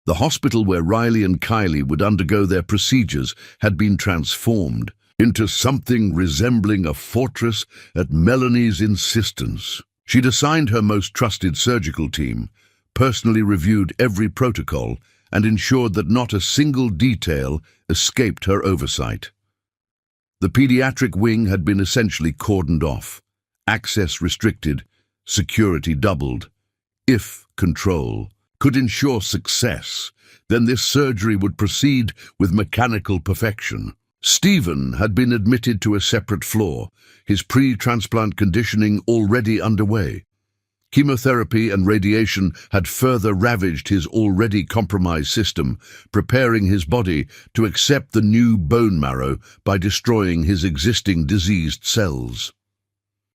The hospital where Riley and Kylie would undergo their procedures had been transformed into something resembling a fortress at Melanie's insistence. She'd assigned her most trusted surgical team, personally reviewed every protocol, and ensured that not a single detail escaped her oversight. The pediatric wing had been essentially cordoned off, access restricted, security doubled. If control could ensure success, then this surgery would proceed with mechanical perfection. Stephen had been admitted to a separate floor, his pre-transplant conditioning already underway. Chemotherapy and radiation had further ravaged his already compromised system, preparing his body to accept the new bone marrow by destroying his existing diseased cells.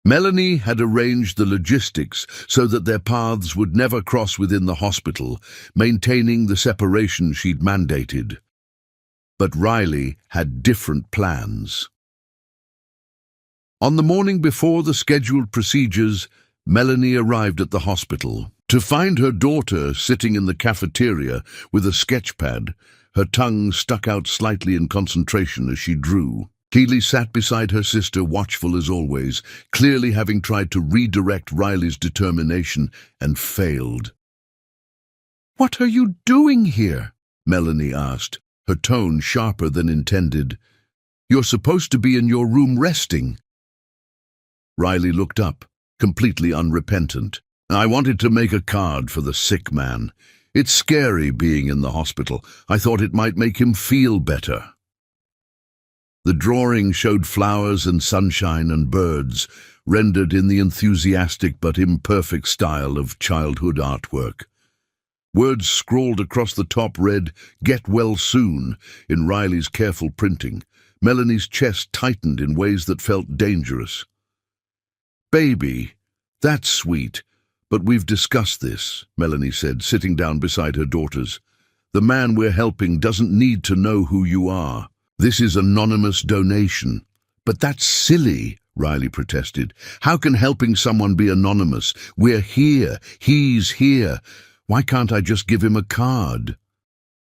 Melanie had arranged the logistics so that their paths would never cross within the hospital, maintaining the separation she'd mandated. But Riley had different plans. On the morning before the scheduled procedures, Melanie arrived at the hospital. To find her daughter sitting in the cafeteria with a sketch pad, her tongue stuck out slightly in concentration as she drew. Keely sat beside her sister, watchful as always, clearly having tried to redirect Riley's determination and failed. "What are you doing here?" Melanie asked, her tone sharper than intended. "You're supposed to be in your room resting." Riley looked up, completely unrepentant. "I wanted to make a card for the sick man. It's scary being in the hospital. I thought it might make him feel better." The drawing showed flowers and sunshine and birds, rendered in the enthusiastic but imperfect style of childhood artwork. Words scrawled across the top read, "Get well soon," in Riley's careful printing. Melanie's chest tightened in ways that felt dangerous. "Baby, that's sweet, but we've discussed this," Melanie said, sitting down beside her daughters. "The man we're helping doesn't need to know who you are. This is anonymous donation." "But that's silly," Riley protested. "How can helping someone be anonymous? We're here. He's here. Why can't I just give him a card?"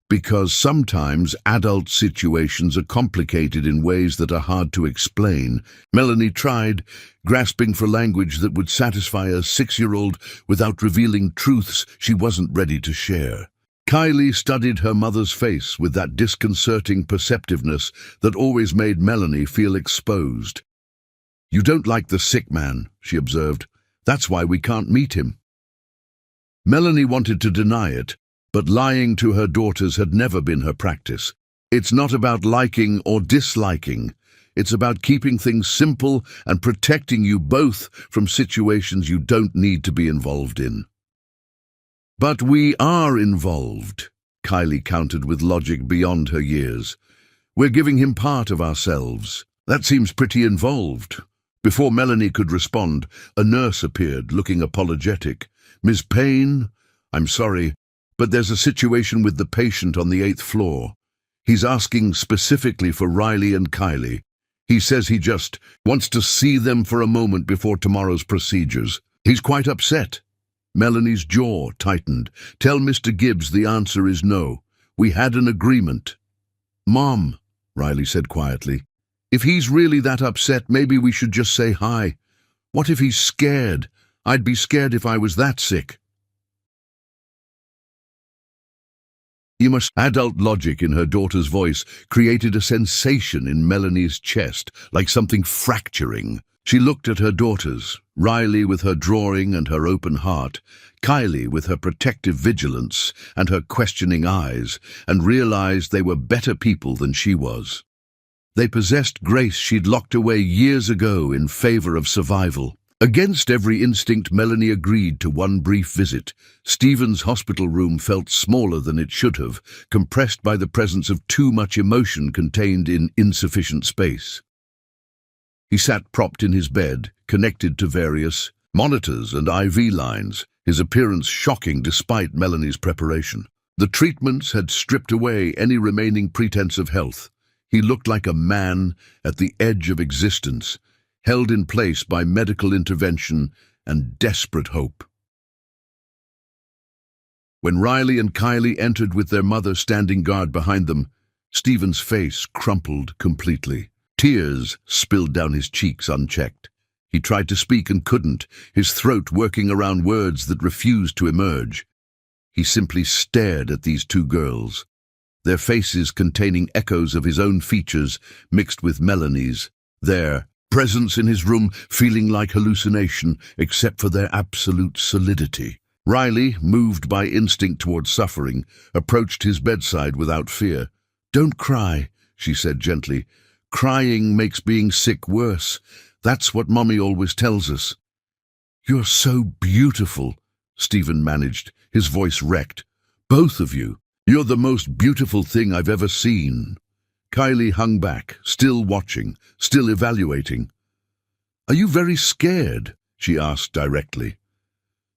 "Because sometimes adult situations are complicated in ways that are hard to explain." Melanie tried, grasping for language that would satisfy a 6-year-old without revealing truths she wasn't ready to share. Kylie studied her mother's face with that disconcerting perceptiveness that always made Melanie feel exposed. "You don't like the sick man," she observed. "That's why we can't meet him." Melanie wanted to deny it, but lying to her daughters had never been her practice. It's not about liking or disliking. It's about keeping things simple and protecting you both from situations you don't need to be involved in. "But we are involved," Kylie countered with logic beyond her years. "We're giving him part of ourselves. That seems pretty involved." Before Melanie could respond, a nurse appeared, looking apologetic. "Ms. Payne, I'm sorry, but there's a situation with the patient on the 8th floor. He's asking specifically for Riley and Kylie. He says he just wants to see them for a moment before tomorrow's procedures. He's quite upset." Melanie's jaw tightened. "Tell Mr. Gibbs the answer is no. We had an agreement." "Mom," Riley said quietly, "if he's really that upset, maybe we should just say hi. What if he's scared? I'd be scared if I was that sick." Adult logic in her daughter's voice created a sensation in Melanie's chest, like something fracturing. She looked at her daughters, Riley with her drawing and her open heart, Kylie with her protective vigilance and her questioning eyes, and realized they were better people than she was. They possessed grace she'd locked away years ago in favor of survival. Against every instinct, Melanie agreed to one brief visit. Stephen's hospital room felt smaller than it should have, compressed by the presence of too much emotion contained in insufficient space. He sat propped in his bed, connected to various monitors and IV lines, his appearance shocking despite Melanie's preparation. The treatments had stripped away any remaining pretense of health. He looked like a man at the edge of existence, held in place by medical intervention and desperate hope. When Riley and Kylie entered with their mother standing guard behind them, Stephen's face crumpled completely. Tears spilled down his cheeks unchecked. He tried to speak and couldn't, his throat working around words that refused to emerge. He simply stared at these two girls, their faces containing echoes of his own features mixed with Melanie's, their presence in his room feeling like hallucination except for their absolute solidity. Riley, moved by instinct toward suffering, approached his bedside without fear. "Don't cry," she said gently. "Crying makes being sick worse. That's what Mommy always tells us." "You're so beautiful," Stephen managed, his voice wrecked. "Both of you. You're the most beautiful thing I've ever seen." Kylie hung back, still watching, still evaluating. "Are you very scared?" she asked directly.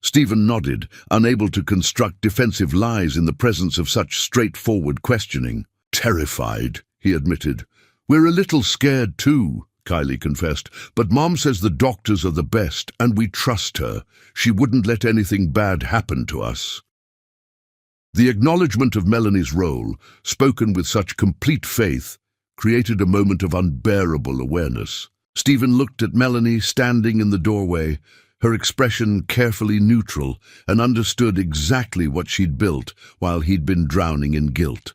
Stephen nodded, unable to construct defensive lies in the presence of such straightforward questioning. terrified, he admitted. We're a little scared too, Kylie confessed, but Mom says the doctors are the best and we trust her. She wouldn't let anything bad happen to us. The acknowledgement of Melanie's role, spoken with such complete faith, created a moment of unbearable awareness. Stephen looked at Melanie standing in the doorway, her expression carefully neutral, and understood exactly what she'd built while he'd been drowning in guilt.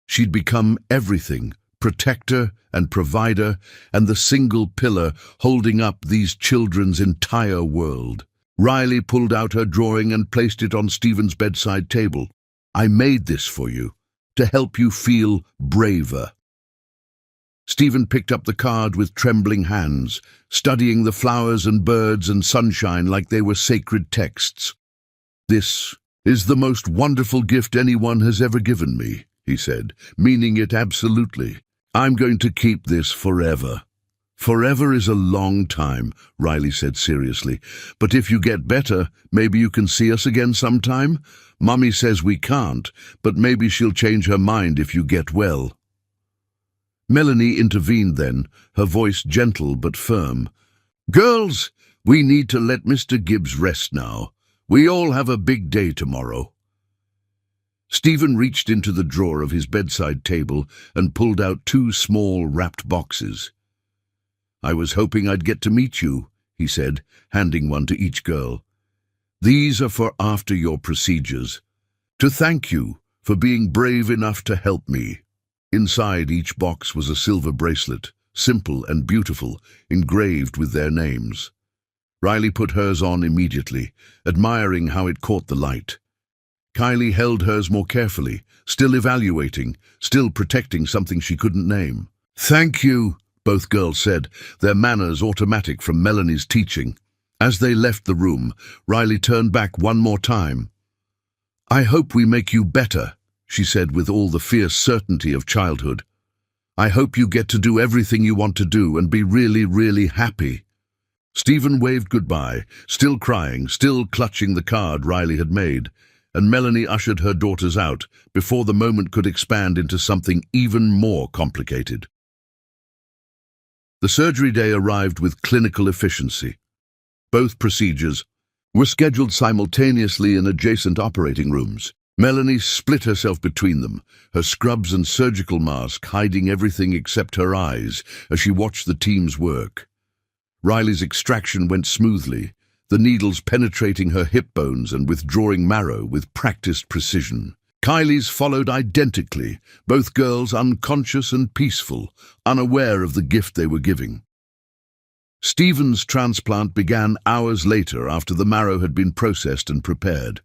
She'd become everything, protector and provider, and the single pillar holding up these children's entire world. Riley pulled out her drawing and placed it on Stephen's bedside table. I made this for you, to help you feel braver. Stephen picked up the card with trembling hands, studying the flowers and birds and sunshine like they were sacred texts. This is the most wonderful gift anyone has ever given me, he said, meaning it absolutely. I'm going to keep this forever. Forever is a long time, Riley said seriously. But if you get better, maybe you can see us again sometime? Mummy says we can't, but maybe she'll change her mind if you get well. Melanie intervened then, her voice gentle but firm. Girls, we need to let Mr. Gibbs rest now. We all have a big day tomorrow. Stephen reached into the drawer of his bedside table and pulled out 2 small wrapped boxes. I was hoping I'd get to meet you, he said, handing one to each girl. These are for after your procedures. To thank you for being brave enough to help me. Inside each box was a silver bracelet, simple and beautiful, engraved with their names. Riley put hers on immediately, admiring how it caught the light. Kylie held hers more carefully, still evaluating, still protecting something she couldn't name. Thank you, both girls said, their manners automatic from Melanie's teaching. As they left the room, Riley turned back one more time. I hope we make you better, she said with all the fierce certainty of childhood. I hope you get to do everything you want to do and be really, really happy. Stephen waved goodbye, still crying, still clutching the card Riley had made, and Melanie ushered her daughters out before the moment could expand into something even more complicated. The surgery day arrived with clinical efficiency. Both procedures were scheduled simultaneously in adjacent operating rooms. Melanie split herself between them, her scrubs and surgical mask hiding everything except her eyes as she watched the team's work. Riley's extraction went smoothly, the needles penetrating her hip bones and withdrawing marrow with practiced precision. Kylie's followed identically, both girls unconscious and peaceful, unaware of the gift they were giving. Stephen's transplant began hours later after the marrow had been processed and prepared.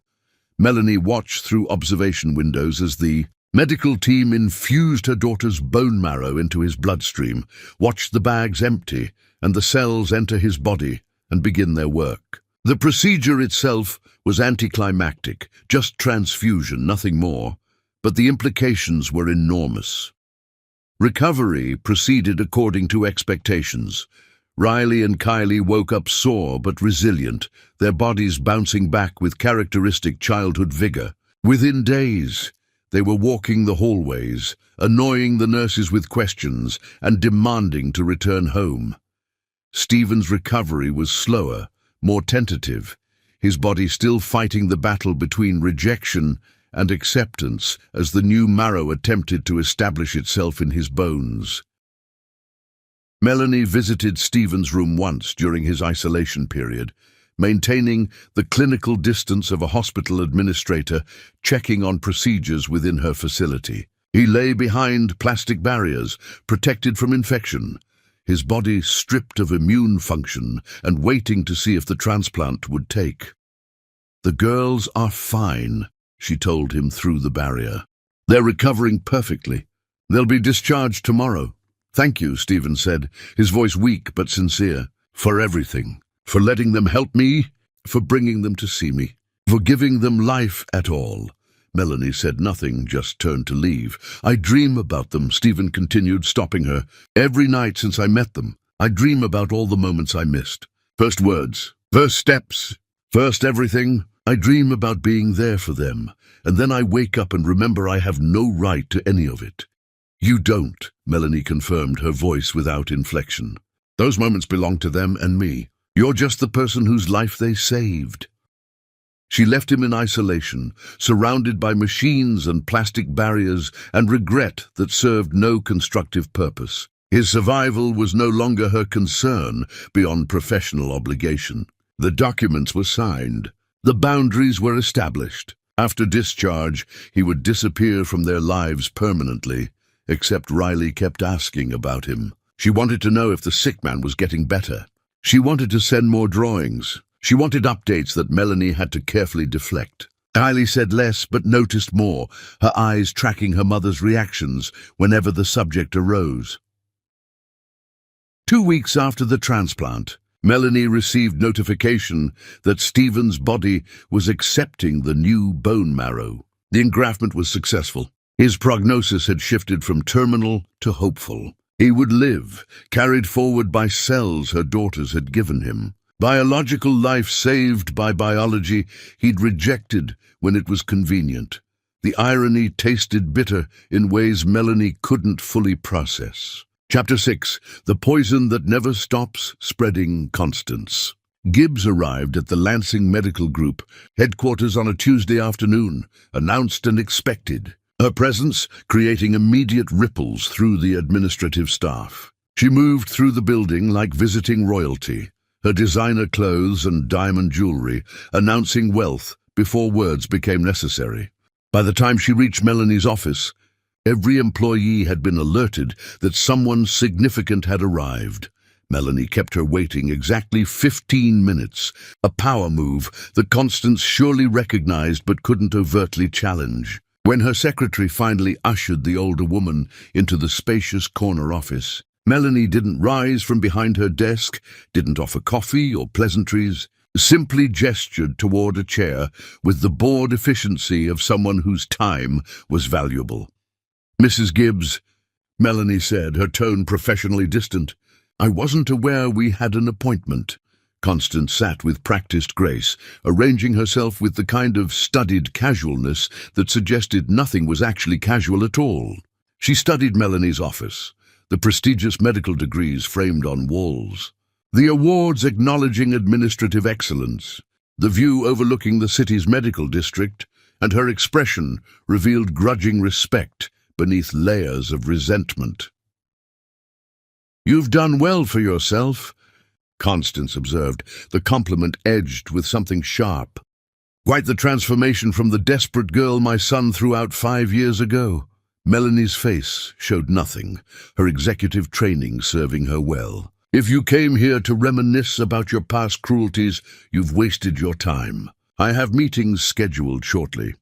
Melanie watched through observation windows as the medical team infused her daughter's bone marrow into his bloodstream, watched the bags empty and the cells enter his body and begin their work. The procedure itself was anticlimactic, just transfusion, nothing more, but the implications were enormous. Recovery proceeded according to expectations. Riley and Kylie woke up sore but resilient, their bodies bouncing back with characteristic childhood vigor. Within days, they were walking the hallways, annoying the nurses with questions and demanding to return home. Stephen's recovery was slower, more tentative, his body still fighting the battle between rejection and acceptance as the new marrow attempted to establish itself in his bones. Melanie visited Stephen's room once during his isolation period, maintaining the clinical distance of a hospital administrator checking on procedures within her facility. He lay behind plastic barriers, protected from infection, his body stripped of immune function and waiting to see if the transplant would take. The girls are fine, she told him through the barrier. They're recovering perfectly. They'll be discharged tomorrow. Thank you, Stephen said, his voice weak but sincere, for everything, for letting them help me, for bringing them to see me, for giving them life at all. Melanie said nothing, just turned to leave. I dream about them, Stephen continued, stopping her. Every night since I met them, I dream about all the moments I missed. First words, first steps, first everything. I dream about being there for them, and then I wake up and remember I have no right to any of it. You don't, Melanie confirmed, her voice without inflection. Those moments belong to them and me. You're just the person whose life they saved. She left him in isolation, surrounded by machines and plastic barriers and regret that served no constructive purpose. His survival was no longer her concern beyond professional obligation. The documents were signed. The boundaries were established. After discharge, he would disappear from their lives permanently, except Riley kept asking about him. She wanted to know if the sick man was getting better. She wanted to send more drawings. She wanted updates that Melanie had to carefully deflect. Riley said less but noticed more, her eyes tracking her mother's reactions whenever the subject arose. 2 weeks after the transplant, Melanie received notification that Stephen's body was accepting the new bone marrow. The engraftment was successful. His prognosis had shifted from terminal to hopeful. He would live, carried forward by cells her daughters had given him. Biological life saved by biology he'd rejected when it was convenient. The irony tasted bitter in ways Melanie couldn't fully process. Chapter 6. The Poison That Never Stops Spreading. Constance. Gibbs arrived at the Lansing Medical Group headquarters on a Tuesday afternoon, announced and expected. Her presence creating immediate ripples through the administrative staff. She moved through the building like visiting royalty, her designer clothes and diamond jewelry announcing wealth before words became necessary. By the time she reached Melanie's office, every employee had been alerted that someone significant had arrived. Melanie kept her waiting exactly 15 minutes, a power move that Constance surely recognized but couldn't overtly challenge. When her secretary finally ushered the older woman into the spacious corner office, Melanie didn't rise from behind her desk, didn't offer coffee or pleasantries, simply gestured toward a chair with the bored efficiency of someone whose time was valuable. "Mrs. Gibbs," Melanie said, her tone professionally distant. "I wasn't aware we had an appointment." Constance sat with practiced grace, arranging herself with the kind of studied casualness that suggested nothing was actually casual at all. She studied Melanie's office, the prestigious medical degrees framed on walls, the awards acknowledging administrative excellence, the view overlooking the city's medical district, and her expression revealed grudging respect beneath layers of resentment. "You've done well for yourself," Constance observed, the compliment edged with something sharp. "Quite the transformation from the desperate girl my son threw out 5 years ago." Melanie's face showed nothing, her executive training serving her well. "If you came here to reminisce about your past cruelties, you've wasted your time. I have meetings scheduled shortly."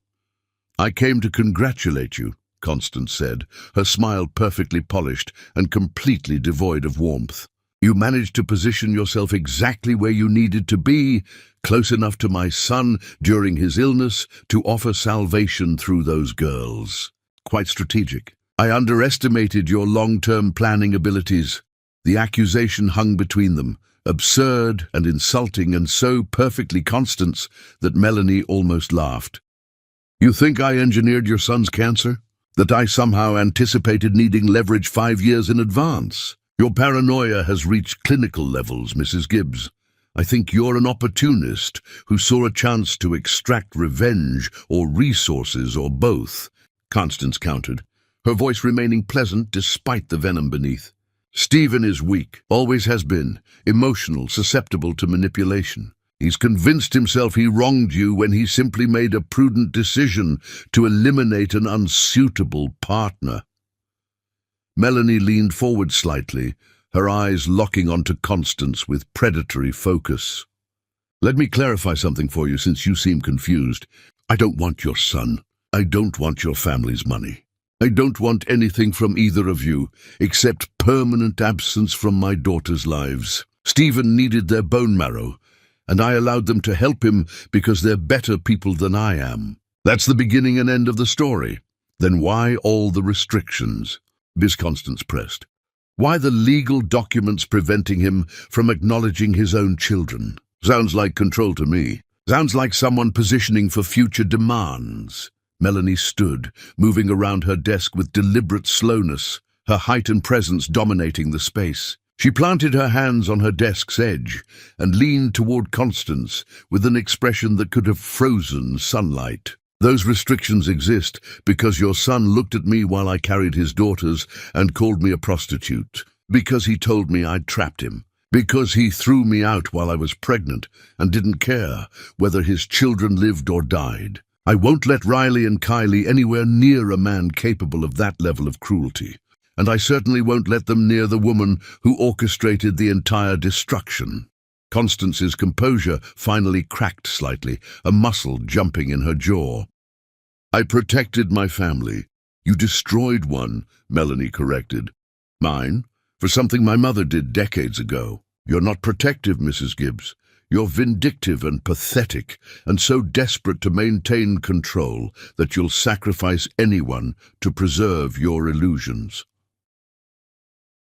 "I came to congratulate you," Constance said, her smile perfectly polished and completely devoid of warmth. "You managed to position yourself exactly where you needed to be, close enough to my son during his illness to offer salvation through those girls. Quite strategic. I underestimated your long-term planning abilities." The accusation hung between them, absurd and insulting and so perfectly Constance that Melanie almost laughed. "You think I engineered your son's cancer? That I somehow anticipated needing leverage 5 years in advance? Your paranoia has reached clinical levels, Mrs. Gibbs. I think you're an opportunist who saw a chance to extract revenge or resources or both," Constance countered, her voice remaining pleasant despite the venom beneath. "Stephen is weak, always has been, emotional, susceptible to manipulation. He's convinced himself he wronged you when he simply made a prudent decision to eliminate an unsuitable partner." Melanie leaned forward slightly, her eyes locking onto Constance with predatory focus. "Let me clarify something for you since you seem confused. I don't want your son. I don't want your family's money. I don't want anything from either of you, except permanent absence from my daughters' lives. Stephen needed their bone marrow, and I allowed them to help him because they're better people than I am. That's the beginning and end of the story. Then why all the restrictions?" Miss Constance pressed. "Why the legal documents preventing him from acknowledging his own children? Sounds like control to me. Sounds like someone positioning for future demands." Melanie stood, moving around her desk with deliberate slowness, her height and presence dominating the space. She planted her hands on her desk's edge and leaned toward Constance with an expression that could have frozen sunlight. Those restrictions exist because your son looked at me while I carried his daughters and called me a prostitute, because he told me I'd trapped him, because he threw me out while I was pregnant and didn't care whether his children lived or died. I won't let Riley and Kylie anywhere near a man capable of that level of cruelty. And I certainly won't let them near the woman who orchestrated the entire destruction. Constance's composure finally cracked slightly, a muscle jumping in her jaw. I protected my family. You destroyed one, Melanie corrected. Mine? For something my mother did decades ago. You're not protective, Mrs. Gibbs. You're vindictive and pathetic, and so desperate to maintain control that you'll sacrifice anyone to preserve your illusions.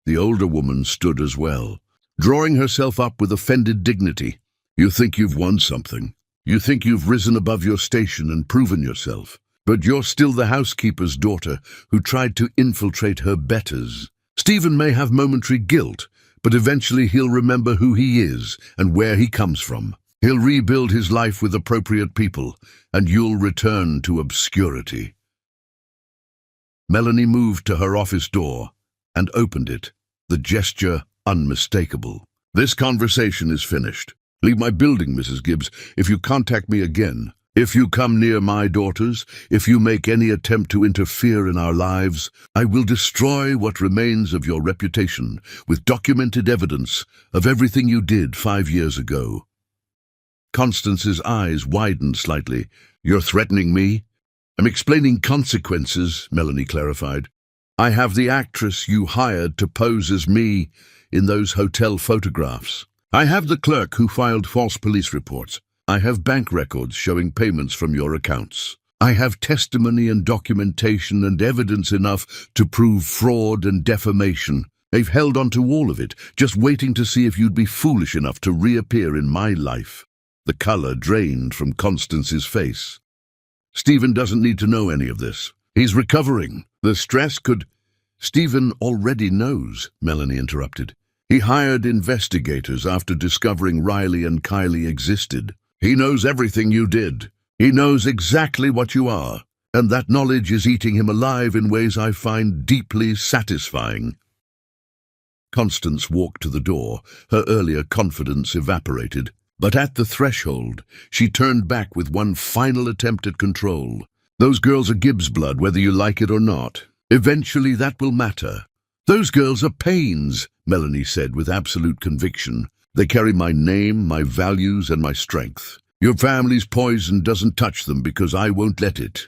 The older woman stood as well, drawing herself up with offended dignity. You think you've won something. You think you've risen above your station and proven yourself. But you're still the housekeeper's daughter who tried to infiltrate her betters. Stephen may have momentary guilt, but eventually he'll remember who he is and where he comes from. He'll rebuild his life with appropriate people, and you'll return to obscurity. Melanie moved to her office door and opened it, the gesture unmistakable. This conversation is finished. Leave my building, Mrs. Gibbs, if you contact me again. If you come near my daughters, if you make any attempt to interfere in our lives, I will destroy what remains of your reputation with documented evidence of everything you did 5 years ago. Constance's eyes widened slightly. You're threatening me? I'm explaining consequences, Melanie clarified. I have the actress you hired to pose as me in those hotel photographs. I have the clerk who filed false police reports. I have bank records showing payments from your accounts. I have testimony and documentation and evidence enough to prove fraud and defamation. They've held on to all of it, just waiting to see if you'd be foolish enough to reappear in my life. The color drained from Constance's face. Stephen doesn't need to know any of this. He's recovering. The stress could... Stephen already knows, Melanie interrupted. He hired investigators after discovering Riley and Kylie existed. He knows everything you did. He knows exactly what you are, and that knowledge is eating him alive in ways I find deeply satisfying. Constance walked to the door, her earlier confidence evaporated. But at the threshold, she turned back with one final attempt at control. Those girls are Gibbs blood, whether you like it or not. Eventually that will matter. Those girls are pains, Melanie said with absolute conviction. They carry my name, my values, and my strength. Your family's poison doesn't touch them because I won't let it.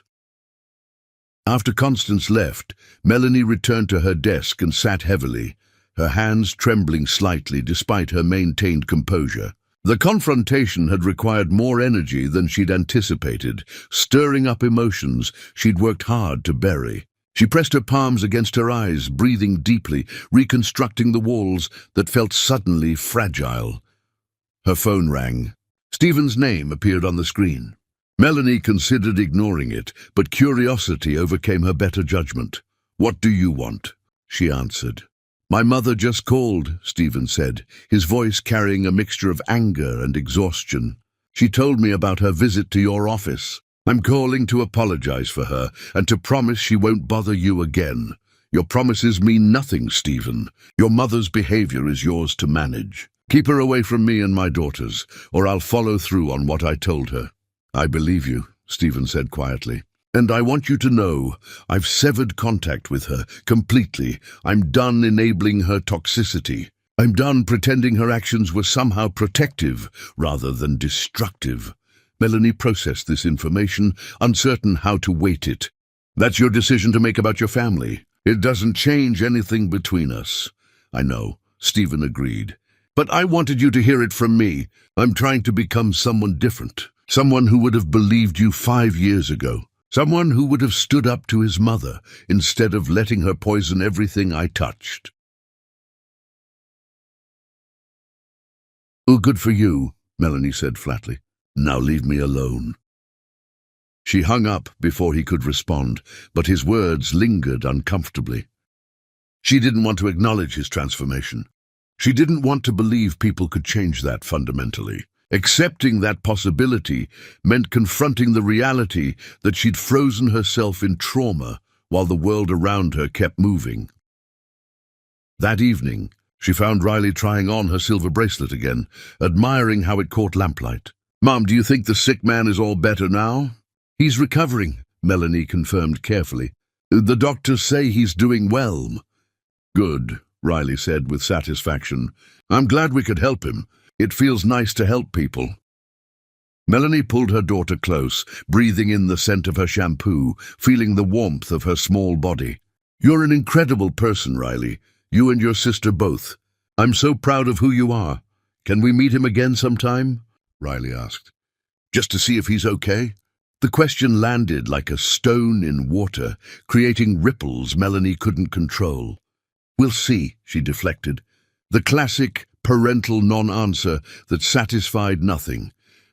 After Constance left, Melanie returned to her desk and sat heavily, her hands trembling slightly despite her maintained composure. The confrontation had required more energy than she'd anticipated, stirring up emotions she'd worked hard to bury. She pressed her palms against her eyes, breathing deeply, reconstructing the walls that felt suddenly fragile. Her phone rang. Stephen's name appeared on the screen. Melanie considered ignoring it, but curiosity overcame her better judgment. "What do you want?" she answered. "My mother just called," Stephen said, his voice carrying a mixture of anger and exhaustion. "She told me about her visit to your office. I'm calling to apologize for her and to promise she won't bother you again. Your promises mean nothing, Stephen. Your mother's behavior is yours to manage. Keep her away from me and my daughters, or I'll follow through on what I told her." "I believe you," Stephen said quietly. "And I want you to know I've severed contact with her completely. I'm done enabling her toxicity. I'm done pretending her actions were somehow protective rather than destructive." Melanie processed this information, uncertain how to weight it. "That's your decision to make about your family. It doesn't change anything between us." "I know," Stephen agreed. "But I wanted you to hear it from me. I'm trying to become someone different. Someone who would have believed you 5 years ago. Someone who would have stood up to his mother instead of letting her poison everything I touched." "Oh, good for you," Melanie said flatly. "Now leave me alone." She hung up before he could respond, but his words lingered uncomfortably. She didn't want to acknowledge his transformation. She didn't want to believe people could change that fundamentally. Accepting that possibility meant confronting the reality that she'd frozen herself in trauma while the world around her kept moving. That evening, she found Riley trying on her silver bracelet again, admiring how it caught lamplight. "Mom, do you think the sick man is all better now?" "He's recovering," Melanie confirmed carefully. "The doctors say he's doing well." "Good," Riley said with satisfaction. "I'm glad we could help him. It feels nice to help people." Melanie pulled her daughter close, breathing in the scent of her shampoo, feeling the warmth of her small body. "You're an incredible person, Riley. You and your sister both. I'm so proud of who you are. Can we meet him again sometime?" Riley asked. "Just to see if he's okay?" The question landed like a stone in water, creating ripples Melanie couldn't control. "We'll see," she deflected. The classic parental non-answer that satisfied nothing.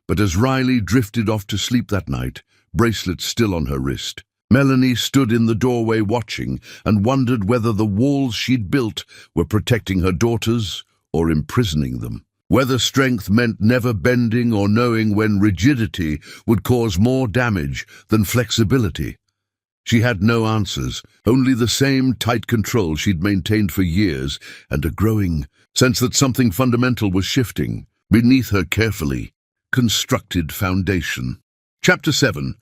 But as Riley drifted off to sleep that night, bracelet still on her wrist, Melanie stood in the doorway watching and wondered whether the walls she'd built were protecting her daughters or imprisoning them. Whether strength meant never bending or knowing when rigidity would cause more damage than flexibility. She had no answers, only the same tight control she'd maintained for years and a growing sense that something fundamental was shifting beneath her carefully constructed foundation. Chapter 7.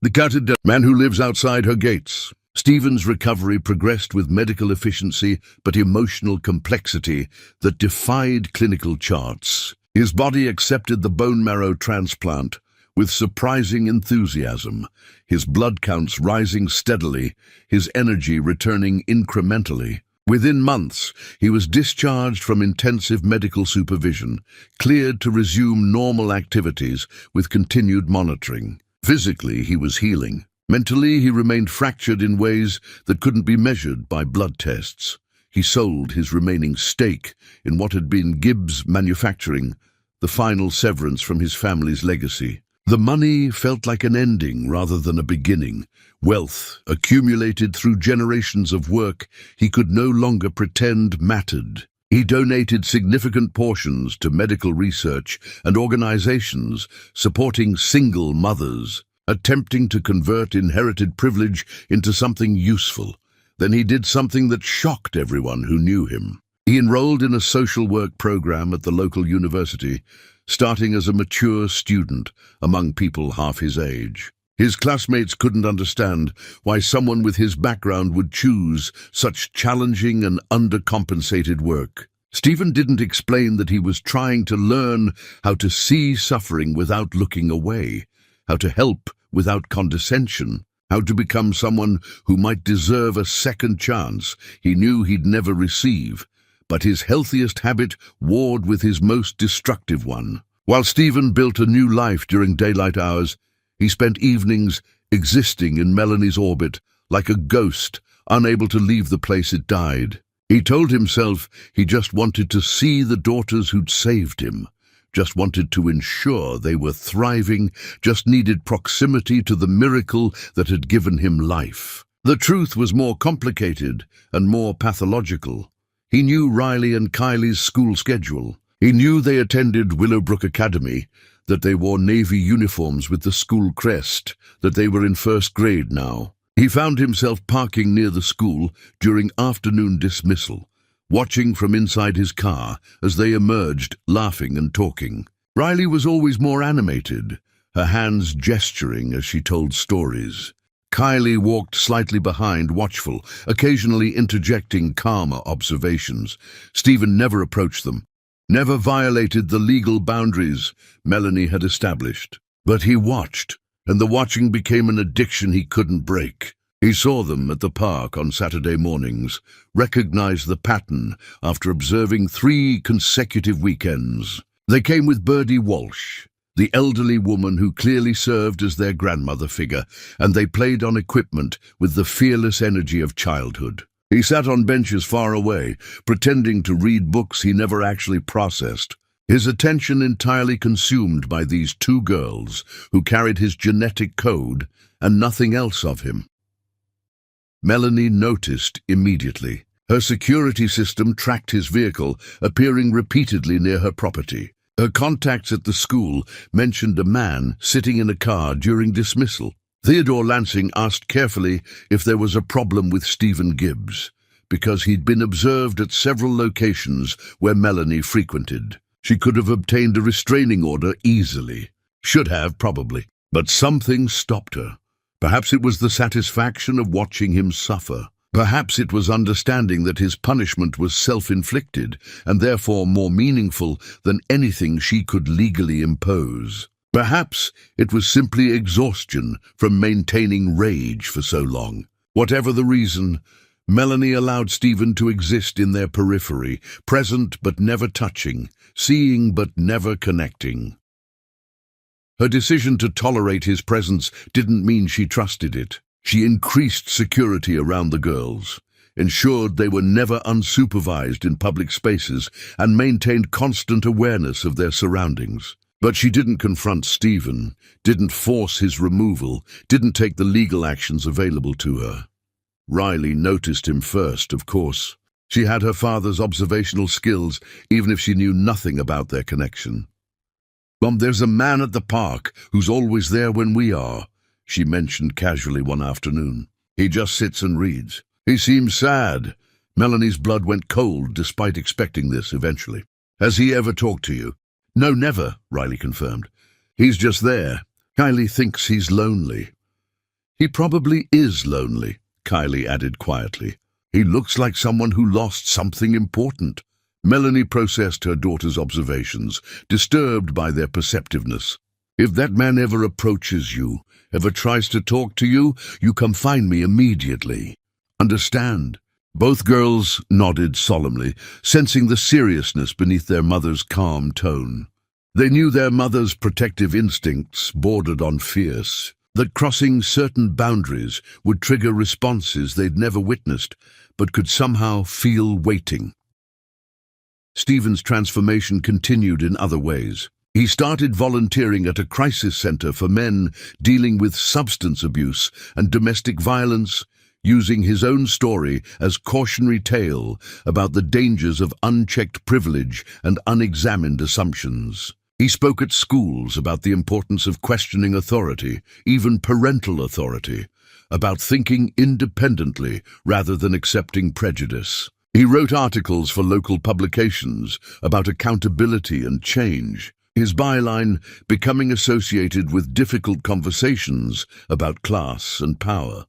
The counted man who lives outside her gates. Stephen's recovery progressed with medical efficiency but emotional complexity that defied clinical charts. His body accepted the bone marrow transplant with surprising enthusiasm, his blood counts rising steadily, his energy returning incrementally. Within months, he was discharged from intensive medical supervision, cleared to resume normal activities with continued monitoring. Physically, he was healing. Mentally, he remained fractured in ways that couldn't be measured by blood tests. He sold his remaining stake in what had been Gibbs Manufacturing, the final severance from his family's legacy. The money felt like an ending rather than a beginning. Wealth, accumulated through generations of work, he could no longer pretend mattered. He donated significant portions to medical research and organizations supporting single mothers, attempting to convert inherited privilege into something useful. Then he did something that shocked everyone who knew him. He enrolled in a social work program at the local university, starting as a mature student among people half his age. His classmates couldn't understand why someone with his background would choose such challenging and undercompensated work. Stephen didn't explain that he was trying to learn how to see suffering without looking away, how to help without condescension, how to become someone who might deserve a second chance he knew he'd never receive. But his healthiest habit warred with his most destructive one. While Stephen built a new life during daylight hours, he spent evenings existing in Melanie's orbit like a ghost, unable to leave the place it died. He told himself he just wanted to see the daughters who'd saved him, just wanted to ensure they were thriving, just needed proximity to the miracle that had given him life. The truth was more complicated and more pathological. He knew Riley and Kylie's school schedule. He knew they attended Willowbrook Academy, that they wore navy uniforms with the school crest, that they were in first grade now. He found himself parking near the school during afternoon dismissal, watching from inside his car as they emerged, laughing and talking. Riley was always more animated, her hands gesturing as she told stories. Kylie walked slightly behind, watchful, occasionally interjecting calmer observations. Stephen never approached them, never violated the legal boundaries Melanie had established. But he watched, and the watching became an addiction he couldn't break. He saw them at the park on Saturday mornings, recognized the pattern after observing 3 consecutive weekends. They came with Birdie Walsh, the elderly woman who clearly served as their grandmother figure, and they played on equipment with the fearless energy of childhood. He sat on benches far away, pretending to read books he never actually processed. his attention entirely consumed by these two girls who carried his genetic code and nothing else of him. Melanie noticed immediately. Her security system tracked his vehicle, appearing repeatedly near her property. Her contacts at the school mentioned a man sitting in a car during dismissal. Theodore Lansing asked carefully if there was a problem with Stephen Gibbs, because he'd been observed at several locations where Melanie frequented. She could have obtained a restraining order easily. Should have, probably. But something stopped her. Perhaps it was the satisfaction of watching him suffer. Perhaps it was understanding that his punishment was self-inflicted and therefore more meaningful than anything she could legally impose. Perhaps it was simply exhaustion from maintaining rage for so long. Whatever the reason, Melanie allowed Stephen to exist in their periphery, present but never touching, seeing but never connecting. Her decision to tolerate his presence didn't mean she trusted it. She increased security around the girls, ensured they were never unsupervised in public spaces, and maintained constant awareness of their surroundings. But she didn't confront Stephen, didn't force his removal, didn't take the legal actions available to her. Riley noticed him first, of course. She had her father's observational skills, even if she knew nothing about their connection. "There's a man at the park who's always there when we are," she mentioned casually one afternoon. "He just sits and reads. He seems sad." Melanie's blood went cold despite expecting this eventually. "Has he ever talked to you?" "No, never," Riley confirmed. "He's just there. Kylie thinks he's lonely." "He probably is lonely," Kylie added quietly. "He looks like someone who lost something important." Melanie processed her daughter's observations, disturbed by their perceptiveness. "If that man ever approaches you, ever tries to talk to you, you come find me immediately. Understand?" Both girls nodded solemnly, sensing the seriousness beneath their mother's calm tone. They knew their mother's protective instincts bordered on fierce, that crossing certain boundaries would trigger responses they'd never witnessed, but could somehow feel waiting. Stephen's transformation continued in other ways. He started volunteering at a crisis center for men dealing with substance abuse and domestic violence, using his own story as cautionary tale about the dangers of unchecked privilege and unexamined assumptions. He spoke at schools about the importance of questioning authority, even parental authority, about thinking independently rather than accepting prejudice. He wrote articles for local publications about accountability and change, his byline becoming associated with difficult conversations about class and power.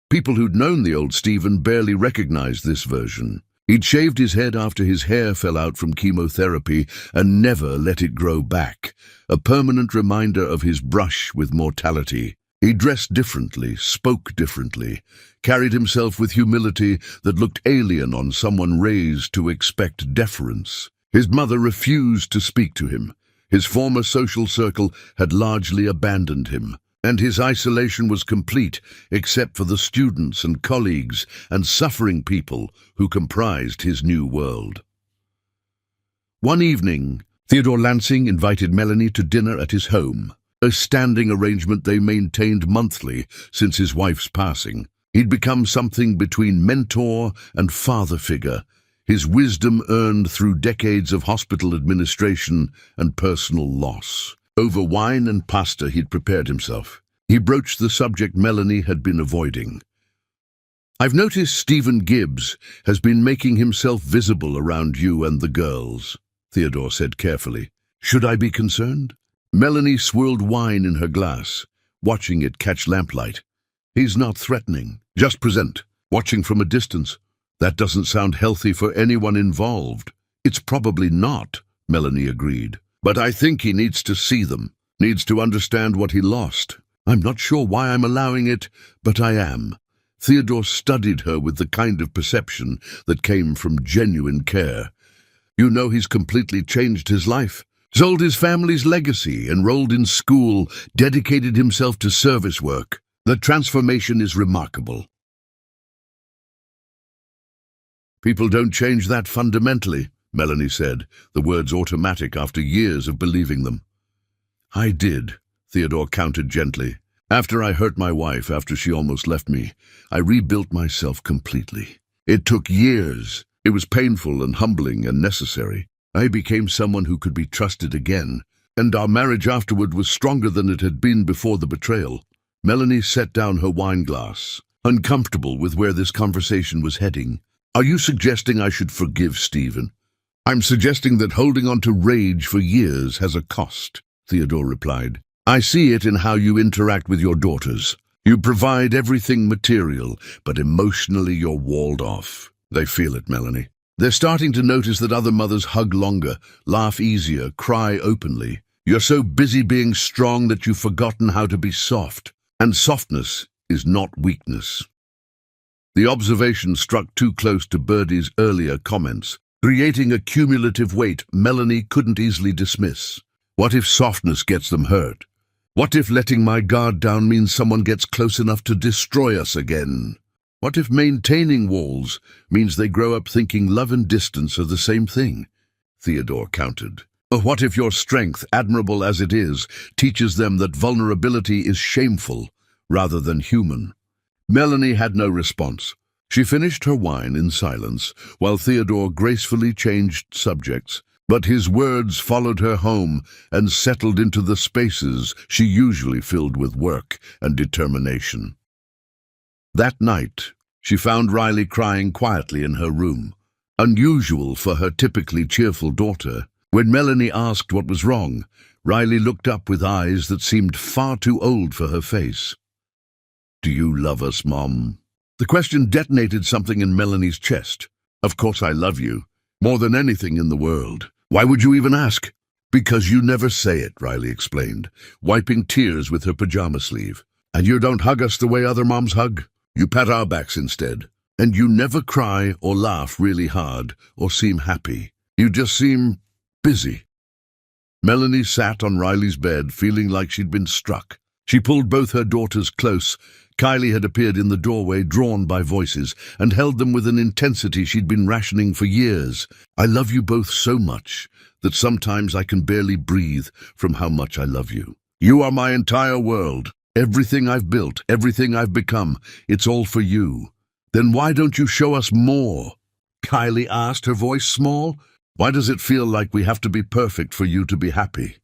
People who'd known the old Stephen barely recognized this version. He'd shaved his head after his hair fell out from chemotherapy and never let it grow back, a permanent reminder of his brush with mortality. He dressed differently, spoke differently, carried himself with humility that looked alien on someone raised to expect deference. His mother refused to speak to him. His former social circle had largely abandoned him, and his isolation was complete except for the students and colleagues and suffering people who comprised his new world. One evening, Theodore Lansing invited Melanie to dinner at his home, a standing arrangement they maintained monthly since his wife's passing. He'd become something between mentor and father figure, his wisdom earned through decades of hospital administration and personal loss. Over wine and pasta he'd prepared himself. He broached the subject Melanie had been avoiding. "I've noticed Stephen Gibbs has been making himself visible around you and the girls," Theodore said carefully. "Should I be concerned?" Melanie swirled wine in her glass, watching it catch lamplight. "He's not threatening, just present, watching from a distance. That doesn't sound healthy for anyone involved." "It's probably not," Melanie agreed. "But I think he needs to see them, needs to understand what he lost. I'm not sure why I'm allowing it, but I am." Theodore studied her with the kind of perception that came from genuine care. "You know he's completely changed his life. Sold his family's legacy, enrolled in school, dedicated himself to service work. The transformation is remarkable." "People don't change that fundamentally," Melanie said, the words automatic after years of believing them. I did, Theodore countered gently. After I hurt my wife, after she almost left me, I rebuilt myself completely. It took years. It was painful and humbling and necessary. I became someone who could be trusted again, and our marriage afterward was stronger than it had been before the betrayal. Melanie set down her wine glass, uncomfortable with where this conversation was heading. Are you suggesting I should forgive Stephen? I'm suggesting that holding on to rage for years has a cost, Theodore replied. I see it in how you interact with your daughters. You provide everything material, but emotionally you're walled off. They feel it, Melanie. They're starting to notice that other mothers hug longer, laugh easier, cry openly. You're so busy being strong that you've forgotten how to be soft. And softness is not weakness. The observation struck too close to Birdie's earlier comments, creating a cumulative weight Melanie couldn't easily dismiss. What if softness gets them hurt? What if letting my guard down means someone gets close enough to destroy us again? What if maintaining walls means they grow up thinking love and distance are the same thing? Theodore countered. Or what if your strength, admirable as it is, teaches them that vulnerability is shameful rather than human? Melanie had no response. She finished her wine in silence, while Theodore gracefully changed subjects, but his words followed her home and settled into the spaces she usually filled with work and determination. That night, she found Riley crying quietly in her room, unusual for her typically cheerful daughter. When Melanie asked what was wrong, Riley looked up with eyes that seemed far too old for her face. Do you love us, Mom? The question detonated something in Melanie's chest. Of course I love you, more than anything in the world. Why would you even ask? Because you never say it, Riley explained, wiping tears with her pajama sleeve. And you don't hug us the way other moms hug. You pat our backs instead. And you never cry or laugh really hard or seem happy. You just seem busy. Melanie sat on Riley's bed, feeling like she'd been struck. She pulled both her daughters close. Kylie had appeared in the doorway, drawn by voices, and held them with an intensity she'd been rationing for years. I love you both so much that sometimes I can barely breathe from how much I love you. You are my entire world. Everything I've built, everything I've become, it's all for you. Then why don't you show us more? Kylie asked, her voice small. Why does it feel like we have to be perfect for you to be happy?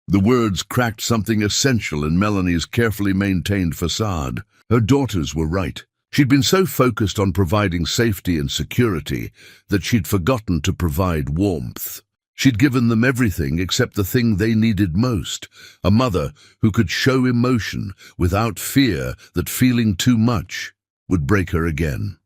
The words cracked something essential in Melanie's carefully maintained facade. Her daughters were right. She'd been so focused on providing safety and security that she'd forgotten to provide warmth. She'd given them everything except the thing they needed most, a mother who could show emotion without fear that feeling too much would break her again.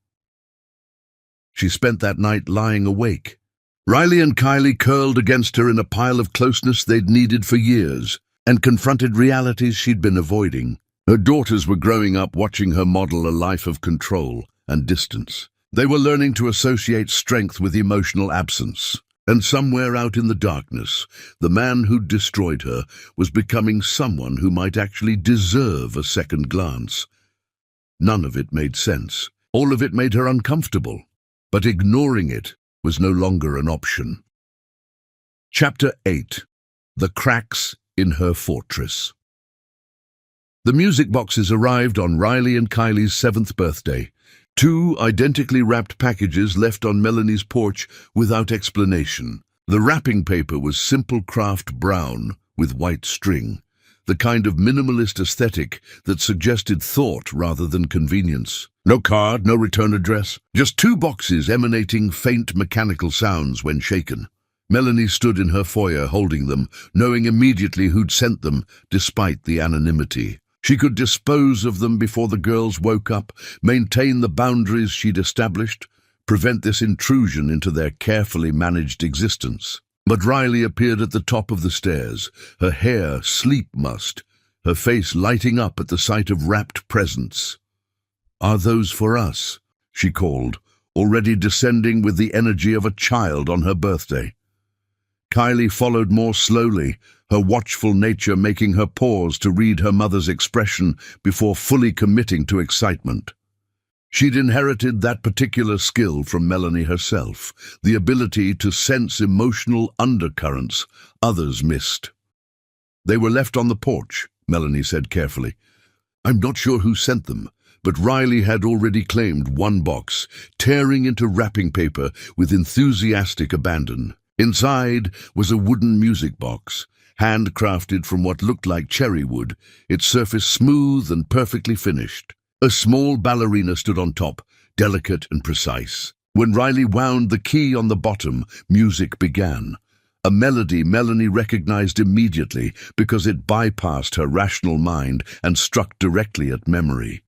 She spent that night lying awake. Riley and Kylie curled against her in a pile of closeness they'd needed for years and confronted realities she'd been avoiding. Her daughters were growing up watching her model a life of control and distance. They were learning to associate strength with emotional absence. And somewhere out in the darkness, the man who'd destroyed her was becoming someone who might actually deserve a second glance. None of it made sense. All of it made her uncomfortable. But ignoring it was no longer an option. Chapter 8. The Cracks in Her Fortress. The music boxes arrived on Riley and Kylie's 7th birthday. 2 identically wrapped packages left on Melanie's porch without explanation. The wrapping paper was simple craft brown with white string, the kind of minimalist aesthetic that suggested thought rather than convenience. No card, no return address, just 2 boxes emanating faint mechanical sounds when shaken. Melanie stood in her foyer holding them, knowing immediately who'd sent them, despite the anonymity. She could dispose of them before the girls woke up, maintain the boundaries she'd established, prevent this intrusion into their carefully managed existence. But Riley appeared at the top of the stairs, her hair sleep-mussed, her face lighting up at the sight of wrapped presents. "Are those for us?" she called, already descending with the energy of a child on her birthday. Kylie followed more slowly, her watchful nature making her pause to read her mother's expression before fully committing to excitement. She'd inherited that particular skill from Melanie herself, the ability to sense emotional undercurrents others missed. They were left on the porch, Melanie said carefully. I'm not sure who sent them, but Riley had already claimed one box, tearing into wrapping paper with enthusiastic abandon. Inside was a wooden music box, handcrafted from what looked like cherry wood, its surface smooth and perfectly finished. A small ballerina stood on top, delicate and precise. When Riley wound the key on the bottom, music began. A melody Melanie recognized immediately because it bypassed her rational mind and struck directly at memory.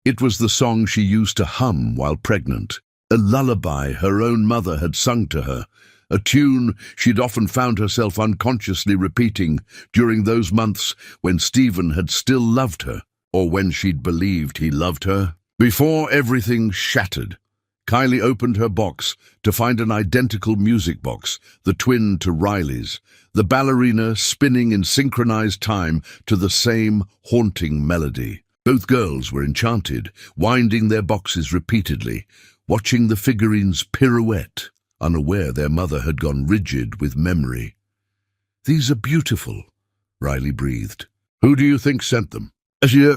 It was the song she used to hum while pregnant, a lullaby her own mother had sung to her, a tune she'd often found herself unconsciously repeating during those months when Stephen had still loved her, or when she'd believed he loved her. Before everything shattered, Kylie opened her box to find an identical music box, the twin to Riley's, the ballerina spinning in synchronized time to the same haunting melody. Both girls were enchanted, winding their boxes repeatedly, watching the figurines pirouette, unaware their mother had gone rigid with memory. These are beautiful, Riley breathed. Who do you think sent them?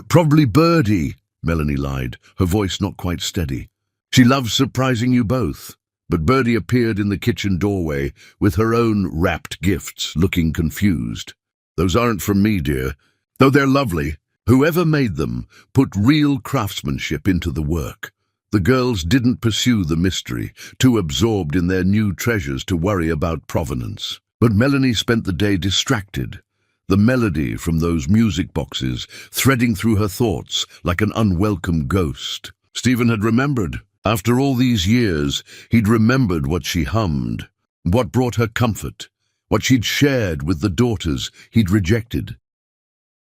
Probably Birdie, Melanie lied, her voice not quite steady. She loves surprising you both. But Birdie appeared in the kitchen doorway with her own wrapped gifts, looking confused. Those aren't from me, dear, though they're lovely. Whoever made them put real craftsmanship into the work. The girls didn't pursue the mystery, too absorbed in their new treasures to worry about provenance. But Melanie spent the day distracted, the melody from those music boxes threading through her thoughts like an unwelcome ghost. Stephen had remembered. After all these years, he'd remembered what she hummed, what brought her comfort, what she'd shared with the daughters he'd rejected.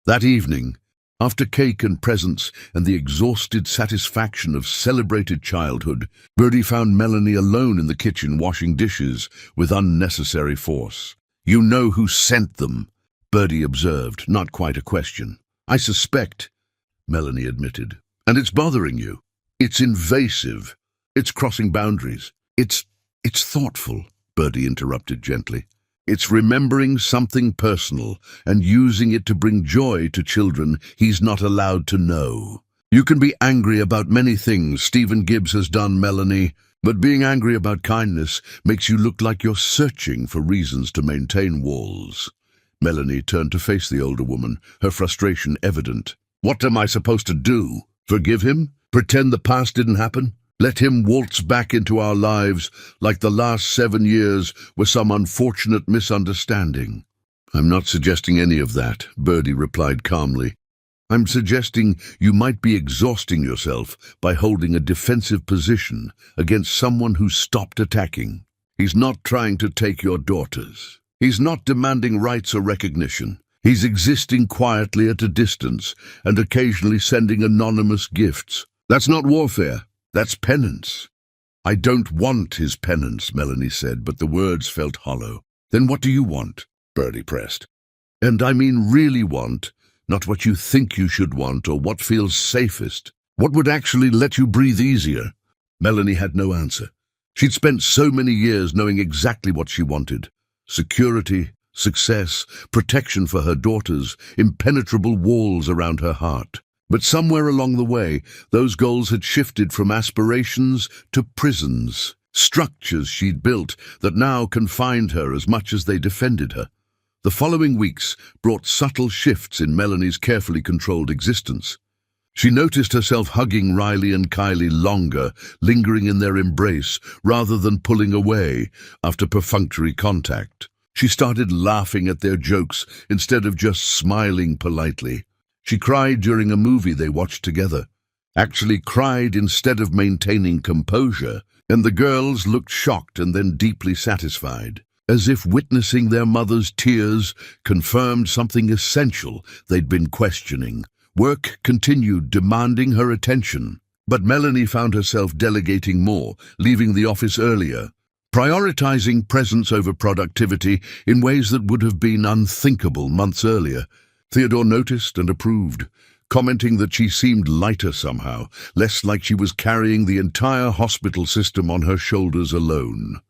That evening, after cake and presents and the exhausted satisfaction of celebrated childhood, Birdie found Melanie alone in the kitchen washing dishes with unnecessary force. You know who sent them, Birdie observed, not quite a question. I suspect, Melanie admitted. And it's bothering you. It's invasive. It's crossing boundaries. It's thoughtful, Birdie interrupted gently. It's remembering something personal and using it to bring joy to children he's not allowed to know. You can be angry about many things Stephen Gibbs has done, Melanie, but being angry about kindness makes you look like you're searching for reasons to maintain walls. Melanie turned to face the older woman, her frustration evident. What am I supposed to do? Forgive him? Pretend the past didn't happen? Let him waltz back into our lives like the last 7 years were some unfortunate misunderstanding? I'm not suggesting any of that, Birdie replied calmly. I'm suggesting you might be exhausting yourself by holding a defensive position against someone who stopped attacking. He's not trying to take your daughters. He's not demanding rights or recognition. He's existing quietly at a distance and occasionally sending anonymous gifts. That's not warfare. That's penance. I don't want his penance, Melanie said, but the words felt hollow. Then what do you want? Birdie pressed. And I mean really want, not what you think you should want or what feels safest. What would actually let you breathe easier? Melanie had no answer. She'd spent so many years knowing exactly what she wanted. Security, success, protection for her daughters, impenetrable walls around her heart. But somewhere along the way, those goals had shifted from aspirations to prisons, structures she'd built that now confined her as much as they defended her. The following weeks brought subtle shifts in Melanie's carefully controlled existence. She noticed herself hugging Riley and Kylie longer, lingering in their embrace rather than pulling away after perfunctory contact. She started laughing at their jokes instead of just smiling politely. She cried during a movie they watched together, actually cried instead of maintaining composure, and the girls looked shocked and then deeply satisfied, as if witnessing their mother's tears confirmed something essential they'd been questioning. Work continued demanding her attention, but Melanie found herself delegating more, leaving the office earlier, prioritizing presence over productivity in ways that would have been unthinkable months earlier. Theodore noticed and approved, commenting that she seemed lighter somehow, less like she was carrying the entire hospital system on her shoulders alone.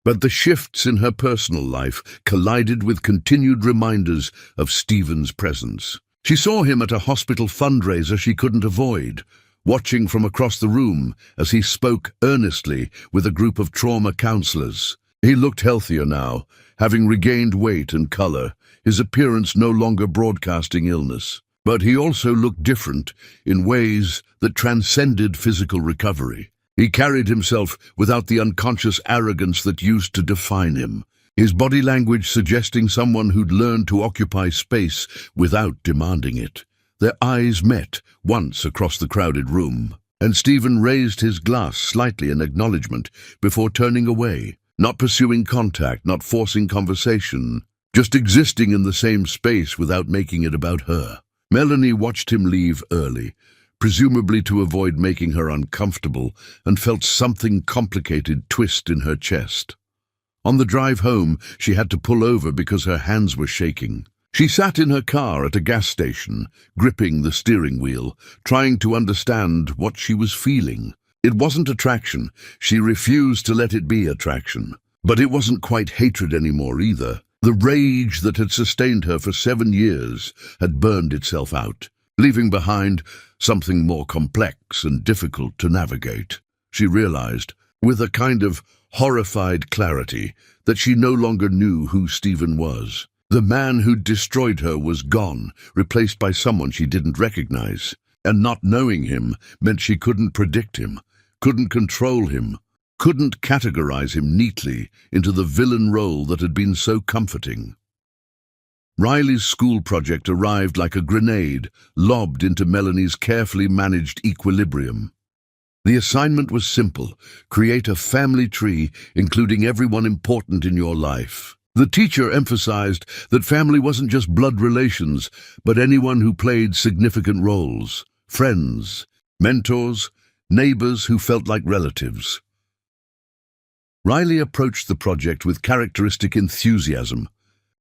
But the shifts in her personal life collided with continued reminders of Stephen's presence. She saw him at a hospital fundraiser she couldn't avoid, watching from across the room as he spoke earnestly with a group of trauma counselors. He looked healthier now, having regained weight and color, his appearance no longer broadcasting illness. But he also looked different in ways that transcended physical recovery. He carried himself without the unconscious arrogance that used to define him, his body language suggesting someone who'd learned to occupy space without demanding it. Their eyes met once across the crowded room, and Stephen raised his glass slightly in acknowledgement before turning away, not pursuing contact, not forcing conversation, just existing in the same space without making it about her. Melanie watched him leave early, presumably to avoid making her uncomfortable, and felt something complicated twist in her chest. On the drive home, she had to pull over because her hands were shaking. She sat in her car at a gas station, gripping the steering wheel, trying to understand what she was feeling. It wasn't attraction. She refused to let it be attraction. But it wasn't quite hatred anymore either. The rage that had sustained her for 7 years had burned itself out, leaving behind something more complex and difficult to navigate. She realized, with a kind of horrified clarity, that she no longer knew who Stephen was. The man who'd destroyed her was gone, replaced by someone she didn't recognize. And not knowing him meant she couldn't predict him, couldn't control him, couldn't categorize him neatly into the villain role that had been so comforting. Riley's school project arrived like a grenade, lobbed into Melanie's carefully managed equilibrium. The assignment was simple: create a family tree including everyone important in your life. The teacher emphasized that family wasn't just blood relations, but anyone who played significant roles: friends, mentors, neighbors who felt like relatives. Riley approached the project with characteristic enthusiasm,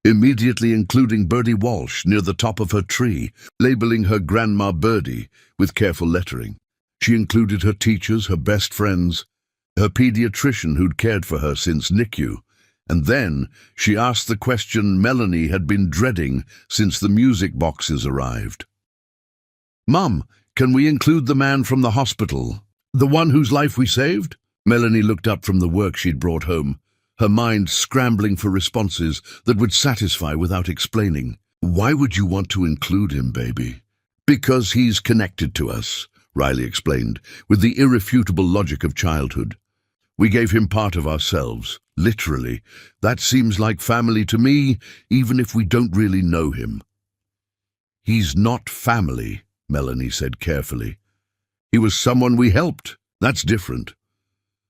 immediately including Birdie Walsh near the top of her tree, labeling her Grandma Birdie with careful lettering. She included her teachers, her best friends, her pediatrician who'd cared for her since NICU, and then she asked the question Melanie had been dreading since the music boxes arrived. "Mom, can we include the man from the hospital? The one whose life we saved?" Melanie looked up from the work she'd brought home, her mind scrambling for responses that would satisfy without explaining. "Why would you want to include him, baby?" "Because he's connected to us," Riley explained, with the irrefutable logic of childhood. "We gave him part of ourselves, literally. That seems like family to me, even if we don't really know him." "He's not family," Melanie said carefully. "He was someone we helped. That's different."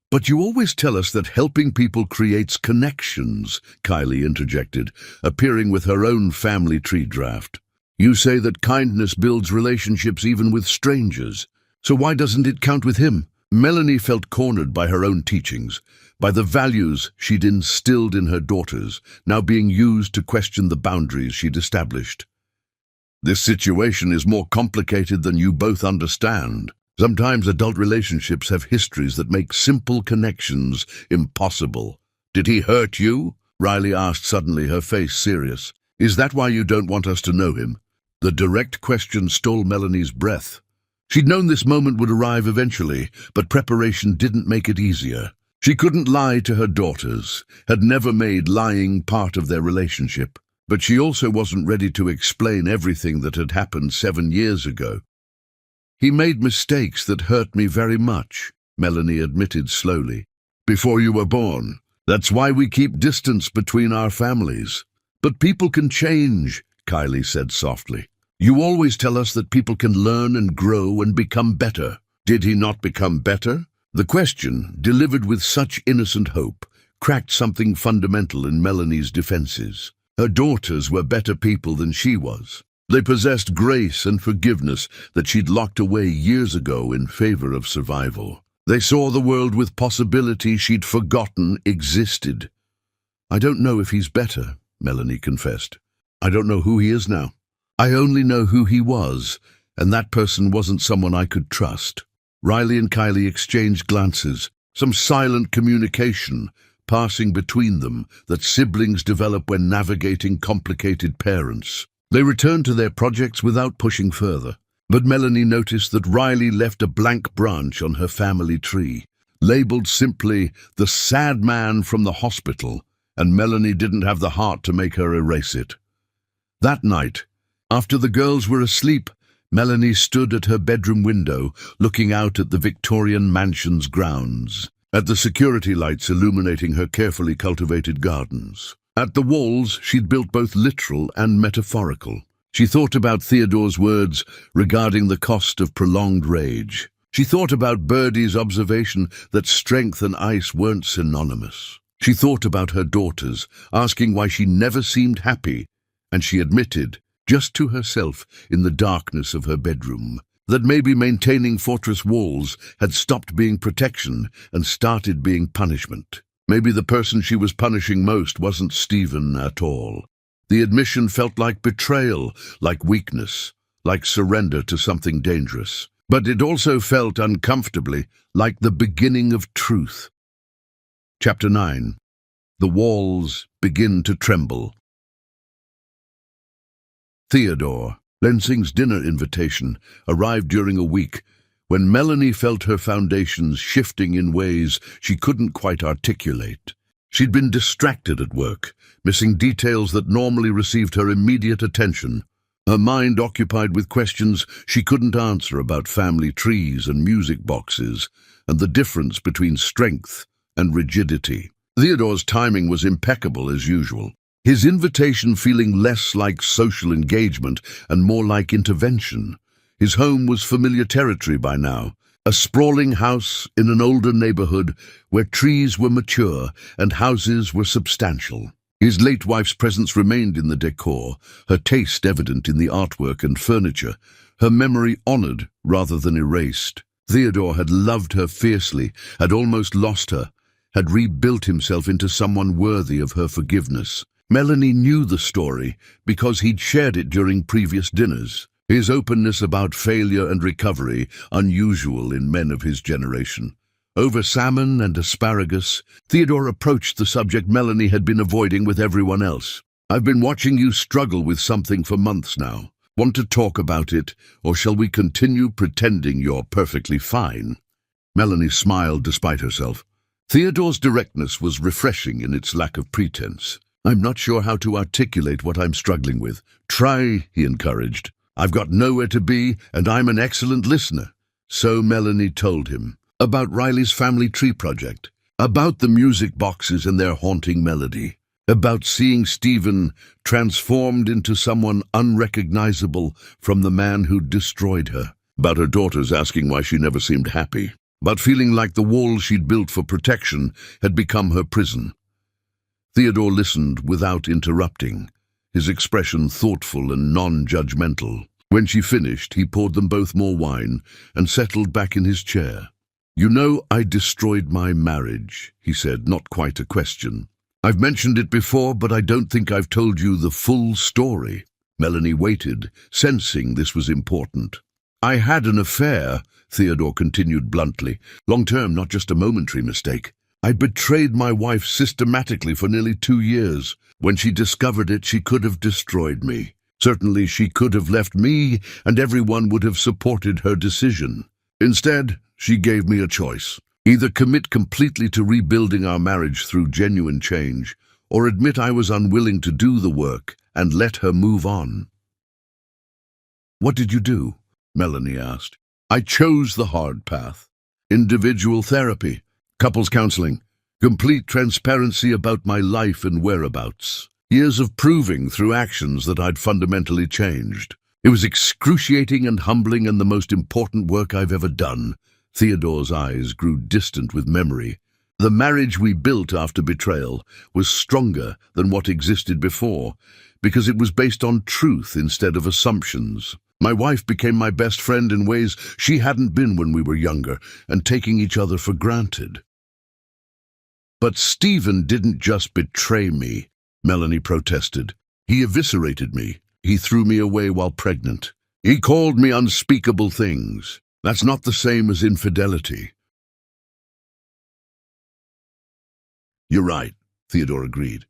"But you always tell us that helping people creates connections," Kylie interjected, appearing with her own family tree draft. "You say that kindness builds relationships even with strangers. So why doesn't it count with him?" Melanie felt cornered by her own teachings, by the values she'd instilled in her daughters, now being used to question the boundaries she'd established. "This situation is more complicated than you both understand. Sometimes adult relationships have histories that make simple connections impossible." "Did he hurt you?" Riley asked suddenly, her face serious. "Is that why you don't want us to know him?" The direct question stole Melanie's breath. She'd known this moment would arrive eventually, but preparation didn't make it easier. She couldn't lie to her daughters, had never made lying part of their relationship. But she also wasn't ready to explain everything that had happened 7 years ago. "He made mistakes that hurt me very much," Melanie admitted slowly. "Before you were born. That's why we keep distance between our families." "But people can change," Kylie said softly. "You always tell us that people can learn and grow and become better. Did he not become better?" The question, delivered with such innocent hope, cracked something fundamental in Melanie's defenses. Her daughters were better people than she was. They possessed grace and forgiveness that she'd locked away years ago in favor of survival. They saw the world with possibility she'd forgotten existed. "I don't know if he's better," Melanie confessed. I don't know who he is now. I only know who he was, and that person wasn't someone I could trust. Riley and Kylie exchanged glances, some silent communication passing between them that siblings develop when navigating complicated parents. They returned to their projects without pushing further, but Melanie noticed that Riley left a blank branch on her family tree, labeled simply the sad man from the hospital, and Melanie didn't have the heart to make her erase it. That night, after the girls were asleep, Melanie stood at her bedroom window, looking out at the Victorian mansion's grounds, at the security lights illuminating her carefully cultivated gardens. At the walls, she'd built both literal and metaphorical. She thought about Theodore's words regarding the cost of prolonged rage. She thought about Birdie's observation that strength and ice weren't synonymous. She thought about her daughters, asking why she never seemed happy, and she admitted, just to herself in the darkness of her bedroom, that maybe maintaining fortress walls had stopped being protection and started being punishment. Maybe the person she was punishing most wasn't Stephen at all. The admission felt like betrayal, like weakness, like surrender to something dangerous. But it also felt uncomfortably like the beginning of truth. Chapter 9. The walls begin to tremble. Theodore, Lensing's dinner invitation, arrived during a week when Melanie felt her foundations shifting in ways she couldn't quite articulate. She'd been distracted at work, missing details that normally received her immediate attention. Her mind occupied with questions she couldn't answer about family trees and music boxes, and the difference between strength and rigidity. Theodore's timing was impeccable as usual, his invitation feeling less like social engagement and more like intervention. His home was familiar territory by now, a sprawling house in an older neighborhood where trees were mature and houses were substantial. His late wife's presence remained in the decor, her taste evident in the artwork and furniture, her memory honored rather than erased. Theodore had loved her fiercely, had almost lost her, had rebuilt himself into someone worthy of her forgiveness. Melanie knew the story because he'd shared it during previous dinners. His openness about failure and recovery, unusual in men of his generation. Over salmon and asparagus, Theodore approached the subject Melanie had been avoiding with everyone else. I've been watching you struggle with something for months now. Want to talk about it, or shall we continue pretending you're perfectly fine? Melanie smiled despite herself. Theodore's directness was refreshing in its lack of pretense. I'm not sure how to articulate what I'm struggling with. Try, he encouraged. I've got nowhere to be, and I'm an excellent listener. So Melanie told him. About Riley's family tree project. About the music boxes and their haunting melody. About seeing Stephen transformed into someone unrecognizable from the man who'd destroyed her. About her daughters asking why she never seemed happy. About feeling like the walls she'd built for protection had become her prison. Theodore listened without interrupting, his expression thoughtful and non-judgmental. When she finished, he poured them both more wine and settled back in his chair. You know, I destroyed my marriage, he said, not quite a question. I've mentioned it before, but I don't think I've told you the full story. Melanie waited, sensing this was important. I had an affair, Theodore continued bluntly. Long-term, not just a momentary mistake. I betrayed my wife systematically for nearly 2 years. When she discovered it, she could have destroyed me. Certainly she could have left me, and everyone would have supported her decision. Instead, she gave me a choice. Either commit completely to rebuilding our marriage through genuine change, or admit I was unwilling to do the work and let her move on. What did you do? Melanie asked. I chose the hard path. Individual therapy, couples counseling, complete transparency about my life and whereabouts. Years of proving through actions that I'd fundamentally changed. It was excruciating and humbling and the most important work I've ever done. Theodore's eyes grew distant with memory. The marriage we built after betrayal was stronger than what existed before, because it was based on truth instead of assumptions. My wife became my best friend in ways she hadn't been when we were younger, and taking each other for granted. But Stephen didn't just betray me, Melanie protested. He eviscerated me. He threw me away while pregnant. He called me unspeakable things. That's not the same as infidelity. You're right, Theodore agreed.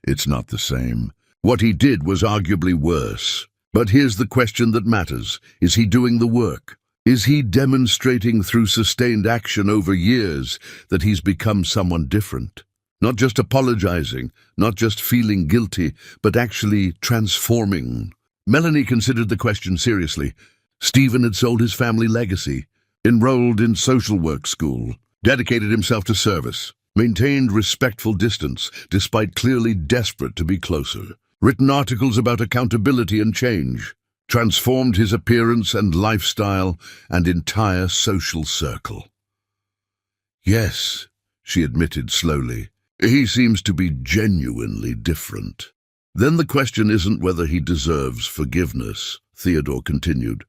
It's not the same. What he did was arguably worse. But here's the question that matters. Is he doing the work? Is he demonstrating through sustained action over years that he's become someone different? Not just apologizing, not just feeling guilty, but actually transforming. Melanie considered the question seriously. Stephen had sold his family legacy, enrolled in social work school, dedicated himself to service, maintained respectful distance despite clearly desperate to be closer, written articles about accountability and change, transformed his appearance and lifestyle and entire social circle. Yes, she admitted slowly, he seems to be genuinely different. Then the question isn't whether he deserves forgiveness, Theodore continued.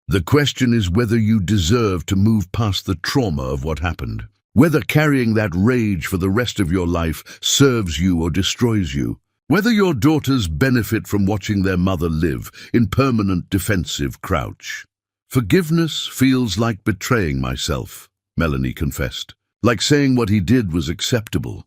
The question is whether you deserve to move past the trauma of what happened. Whether carrying that rage for the rest of your life serves you or destroys you. Whether your daughters benefit from watching their mother live in permanent defensive crouch. Forgiveness feels like betraying myself, Melanie confessed. Like saying what he did was acceptable.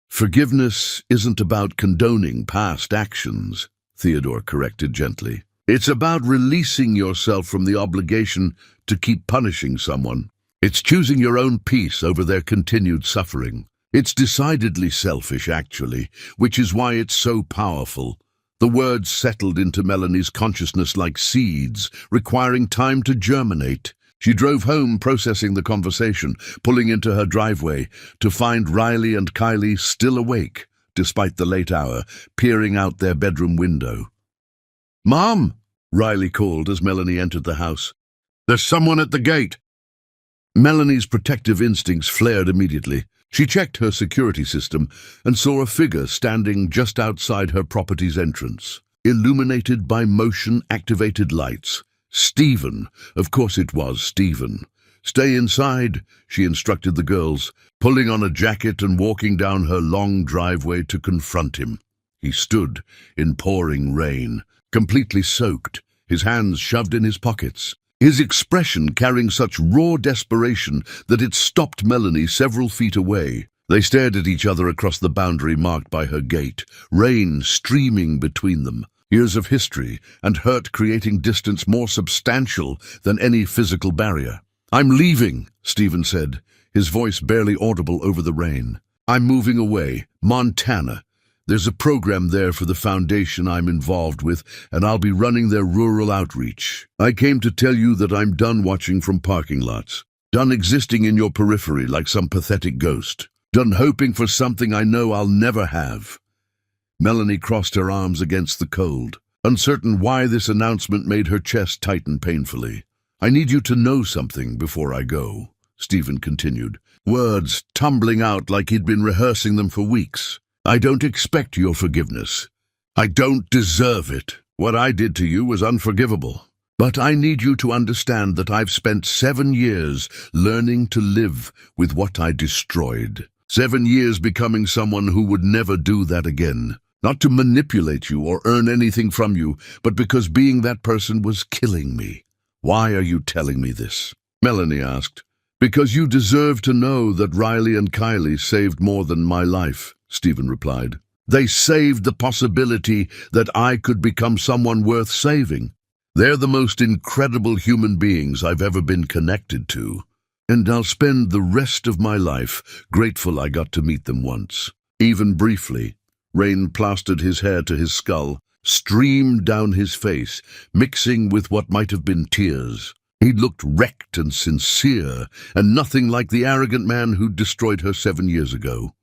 Forgiveness isn't about condoning past actions, Theodore corrected gently. It's about releasing yourself from the obligation to keep punishing someone. It's choosing your own peace over their continued suffering. It's decidedly selfish, actually, which is why it's so powerful. The words settled into Melanie's consciousness like seeds, requiring time to germinate. She drove home processing the conversation, pulling into her driveway to find Riley and Kylie still awake, despite the late hour, peering out their bedroom window. "Mom!" Riley called as Melanie entered the house. "There's someone at the gate." Melanie's protective instincts flared immediately. She checked her security system and saw a figure standing just outside her property's entrance, illuminated by motion-activated lights. Stephen. Of course it was Stephen. "Stay inside," she instructed the girls, pulling on a jacket and walking down her long driveway to confront him. He stood in pouring rain, completely soaked, his hands shoved in his pockets. His expression carrying such raw desperation that it stopped Melanie several feet away. They stared at each other across the boundary marked by her gate, rain streaming between them. Years of history and hurt creating distance more substantial than any physical barrier. "I'm leaving," Stephen said, his voice barely audible over the rain. "I'm moving away. Montana. There's a program there for the foundation I'm involved with, and I'll be running their rural outreach. I came to tell you that I'm done watching from parking lots. Done existing in your periphery like some pathetic ghost. Done hoping for something I know I'll never have." Melanie crossed her arms against the cold, uncertain why this announcement made her chest tighten painfully. "I need you to know something before I go," Stephen continued, words tumbling out like he'd been rehearsing them for weeks. "I don't expect your forgiveness. I don't deserve it. What I did to you was unforgivable. But I need you to understand that I've spent 7 years learning to live with what I destroyed. 7 years becoming someone who would never do that again. Not to manipulate you or earn anything from you, but because being that person was killing me." "Why are you telling me this?" Melanie asked. "Because you deserve to know that Riley and Kylie saved more than my life," Stephen replied. "They saved the possibility that I could become someone worth saving. They're the most incredible human beings I've ever been connected to. And I'll spend the rest of my life grateful I got to meet them once, even briefly." Rain plastered his hair to his skull, streamed down his face, mixing with what might have been tears. He'd looked wrecked and sincere, and nothing like the arrogant man who'd destroyed her 7 years ago.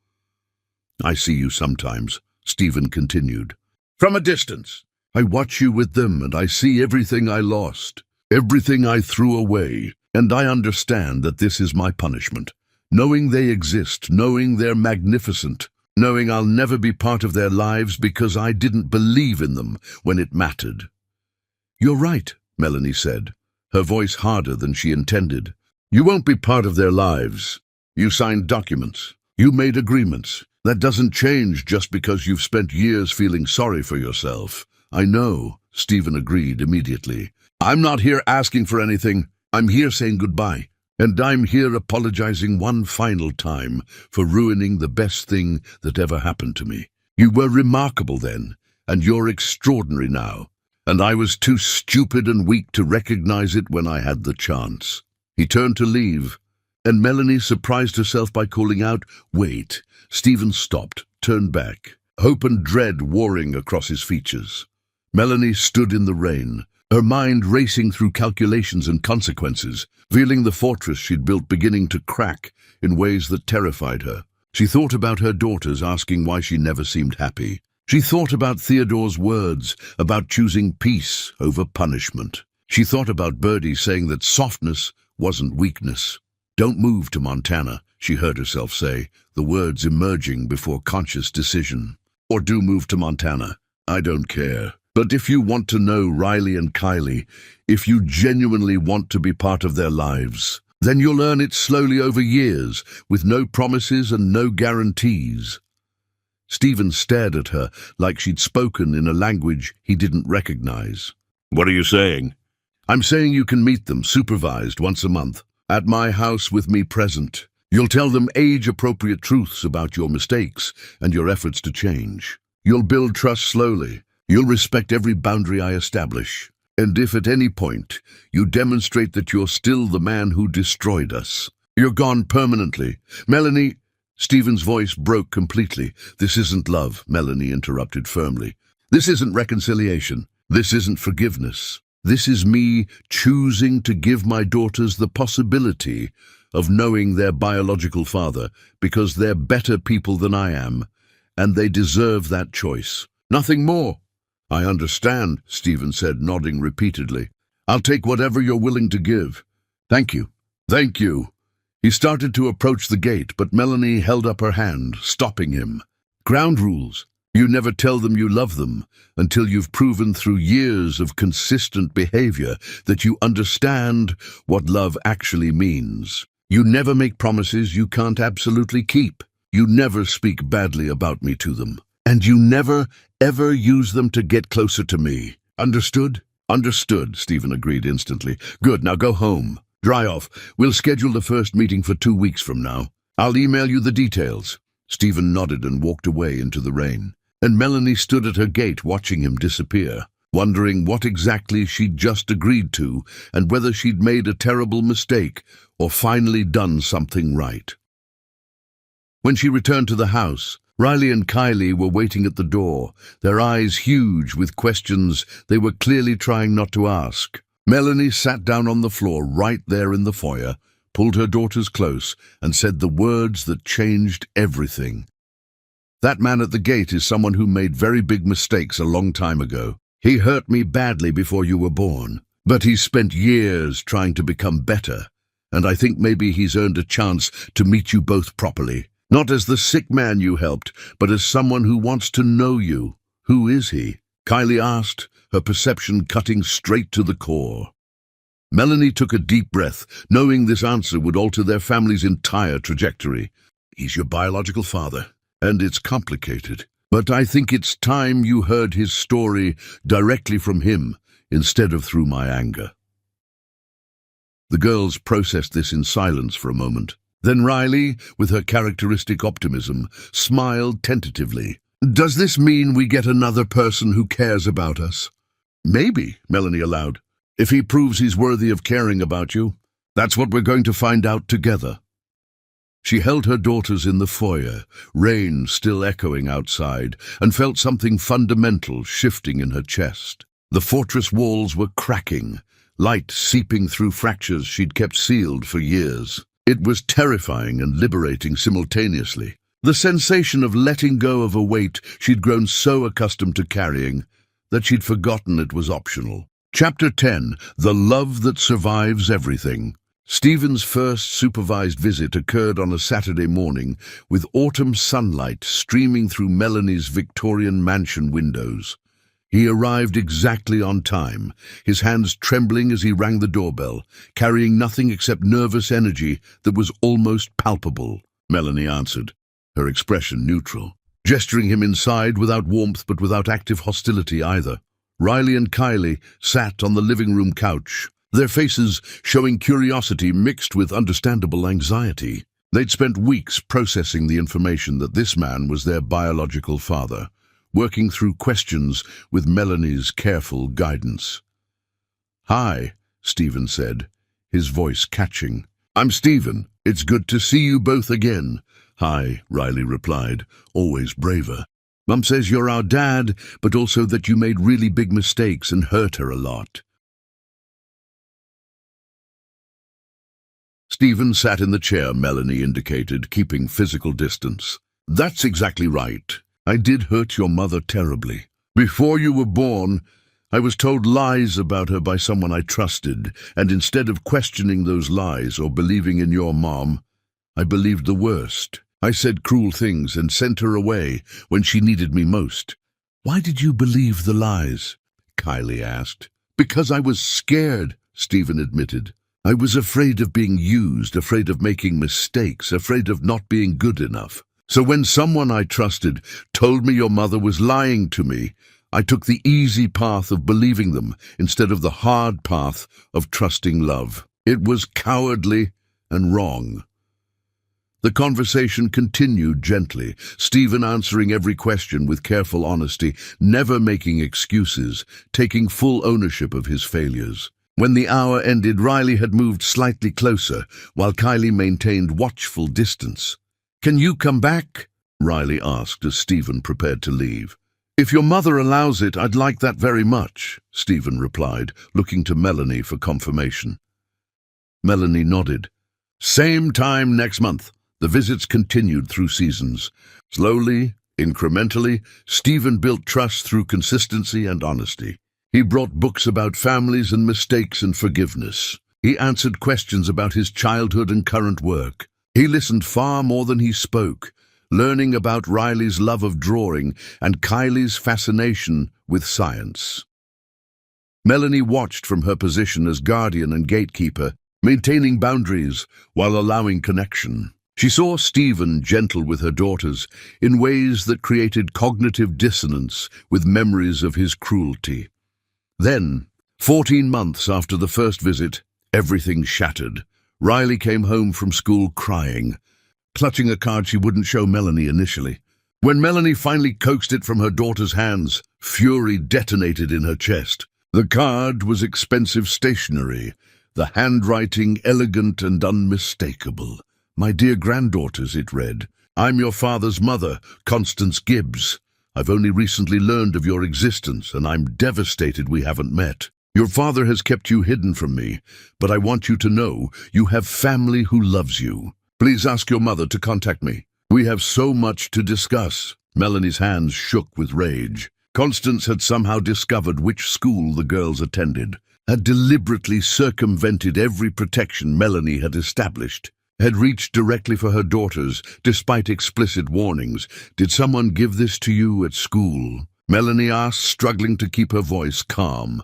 "I see you sometimes," Stephen continued. "From a distance. I watch you with them, and I see everything I lost, everything I threw away, and I understand that this is my punishment. Knowing they exist, knowing they're magnificent, knowing I'll never be part of their lives because I didn't believe in them when it mattered." "You're right," Melanie said, her voice harder than she intended. "You won't be part of their lives. You signed documents. You made agreements. That doesn't change just because you've spent years feeling sorry for yourself. I know, Stephen agreed immediately. I'm not here asking for anything. I'm here saying goodbye. And I'm here apologizing one final time for ruining the best thing that ever happened to me. You were remarkable then, and you're extraordinary now. And I was too stupid and weak to recognize it when I had the chance. He turned to leave, and Melanie surprised herself by calling out, "Wait." Stephen stopped, turned back, hope and dread warring across his features. Melanie stood in the rain, her mind racing through calculations and consequences, feeling the fortress she'd built beginning to crack in ways that terrified her. She thought about her daughters asking why she never seemed happy. She thought about Theodore's words about choosing peace over punishment. She thought about Birdie saying that softness wasn't weakness. "Don't move to Montana," she heard herself say, the words emerging before conscious decision. "Or do move to Montana. I don't care. But if you want to know Riley and Kylie, if you genuinely want to be part of their lives, then you'll earn it slowly over years, with no promises and no guarantees." Stephen stared at her like she'd spoken in a language he didn't recognize. "What are you saying?" "I'm saying you can meet them, supervised, once a month, at my house with me present. You'll tell them age-appropriate truths about your mistakes and your efforts to change. You'll build trust slowly. You'll respect every boundary I establish. And if at any point you demonstrate that you're still the man who destroyed us, you're gone permanently. Melanie—" Stephen's voice broke completely. "This isn't love," Melanie interrupted firmly. "This isn't reconciliation. This isn't forgiveness. This is me choosing to give my daughters the possibility of knowing their biological father because they're better people than I am, and they deserve that choice. Nothing more." "I understand," Stephen said, nodding repeatedly. "I'll take whatever you're willing to give. Thank you. Thank you." He started to approach the gate, but Melanie held up her hand, stopping him. "Ground rules. You never tell them you love them until you've proven through years of consistent behavior that you understand what love actually means. You never make promises you can't absolutely keep. You never speak badly about me to them. And you never, ever use them to get closer to me. Understood?" "Understood," Stephen agreed instantly. "Good, now go home. Dry off. We'll schedule the first meeting for 2 weeks from now. I'll email you the details." Stephen nodded and walked away into the rain. And Melanie stood at her gate watching him disappear, wondering what exactly she'd just agreed to and whether she'd made a terrible mistake or finally done something right. When she returned to the house, Riley and Kylie were waiting at the door, their eyes huge with questions they were clearly trying not to ask. Melanie sat down on the floor right there in the foyer, pulled her daughters close, and said the words that changed everything. "That man at the gate is someone who made very big mistakes a long time ago. He hurt me badly before you were born, but he spent years trying to become better, and I think maybe he's earned a chance to meet you both properly. Not as the sick man you helped, but as someone who wants to know you." "Who is he?" Kylie asked, her perception cutting straight to the core. Melanie took a deep breath, knowing this answer would alter their family's entire trajectory. "He's your biological father, and it's complicated. But I think it's time you heard his story directly from him, instead of through my anger." The girls processed this in silence for a moment. Then Riley, with her characteristic optimism, smiled tentatively. "Does this mean we get another person who cares about us?" "Maybe," Melanie allowed. "If he proves he's worthy of caring about you, that's what we're going to find out together." She held her daughters in the foyer, rain still echoing outside, and felt something fundamental shifting in her chest. The fortress walls were cracking, light seeping through fractures she'd kept sealed for years. It was terrifying and liberating simultaneously. The sensation of letting go of a weight she'd grown so accustomed to carrying that she'd forgotten it was optional. Chapter 10, The Love That Survives Everything. Stephen's first supervised visit occurred on a Saturday morning, with autumn sunlight streaming through Melanie's Victorian mansion windows. He arrived exactly on time, his hands trembling as he rang the doorbell, carrying nothing except nervous energy that was almost palpable. Melanie answered. her expression neutral, gesturing him inside without warmth but without active hostility either. Riley and Kylie sat on the living room couch, their faces showing curiosity mixed with understandable anxiety. They'd spent weeks processing the information that this man was their biological father, working through questions with Melanie's careful guidance. "Hi," Stephen said, his voice catching. "I'm Stephen. It's good to see you both again." "Hi," Riley replied, always braver. "Mum says you're our dad, but also that you made really big mistakes and hurt her a lot." Stephen sat in the chair Melanie indicated, keeping physical distance. "That's exactly right. I did hurt your mother terribly. Before you were born, I was told lies about her by someone I trusted, and instead of questioning those lies or believing in your mom, I believed the worst. I said cruel things and sent her away when she needed me most." "Why did you believe the lies?" Kylie asked. "Because I was scared," Stephen admitted. "I was afraid of being used, afraid of making mistakes, afraid of not being good enough. So when someone I trusted told me your mother was lying to me, I took the easy path of believing them instead of the hard path of trusting love. It was cowardly and wrong." The conversation continued gently, Stephen answering every question with careful honesty, never making excuses, taking full ownership of his failures. When the hour ended, Riley had moved slightly closer, while Kylie maintained watchful distance. "Can you come back?" Riley asked as Stephen prepared to leave. "If your mother allows it, I'd like that very much," Stephen replied, looking to Melanie for confirmation. Melanie nodded. "Same time next month." The visits continued through seasons. Slowly, incrementally, Stephen built trust through consistency and honesty. He brought books about families and mistakes and forgiveness. He answered questions about his childhood and current work. He listened far more than he spoke, learning about Riley's love of drawing and Kylie's fascination with science. Melanie watched from her position as guardian and gatekeeper, maintaining boundaries while allowing connection. She saw Stephen gentle with her daughters in ways that created cognitive dissonance with memories of his cruelty. Then, 14 months after the first visit, everything shattered. Riley came home from school crying, clutching a card she wouldn't show Melanie initially. When Melanie finally coaxed it from her daughter's hands, fury detonated in her chest. The card was expensive stationery, the handwriting elegant and unmistakable. "My dear granddaughters," it read, "I'm your father's mother, Constance Gibbs. I've only recently learned of your existence, and I'm devastated we haven't met. Your father has kept you hidden from me, but I want you to know you have family who loves you. Please ask your mother to contact me. We have so much to discuss." Melanie's hands shook with rage. Constance had somehow discovered which school the girls attended, had deliberately circumvented every protection Melanie had established, had reached directly for her daughters, despite explicit warnings. "Did someone give this to you at school?" Melanie asked, struggling to keep her voice calm.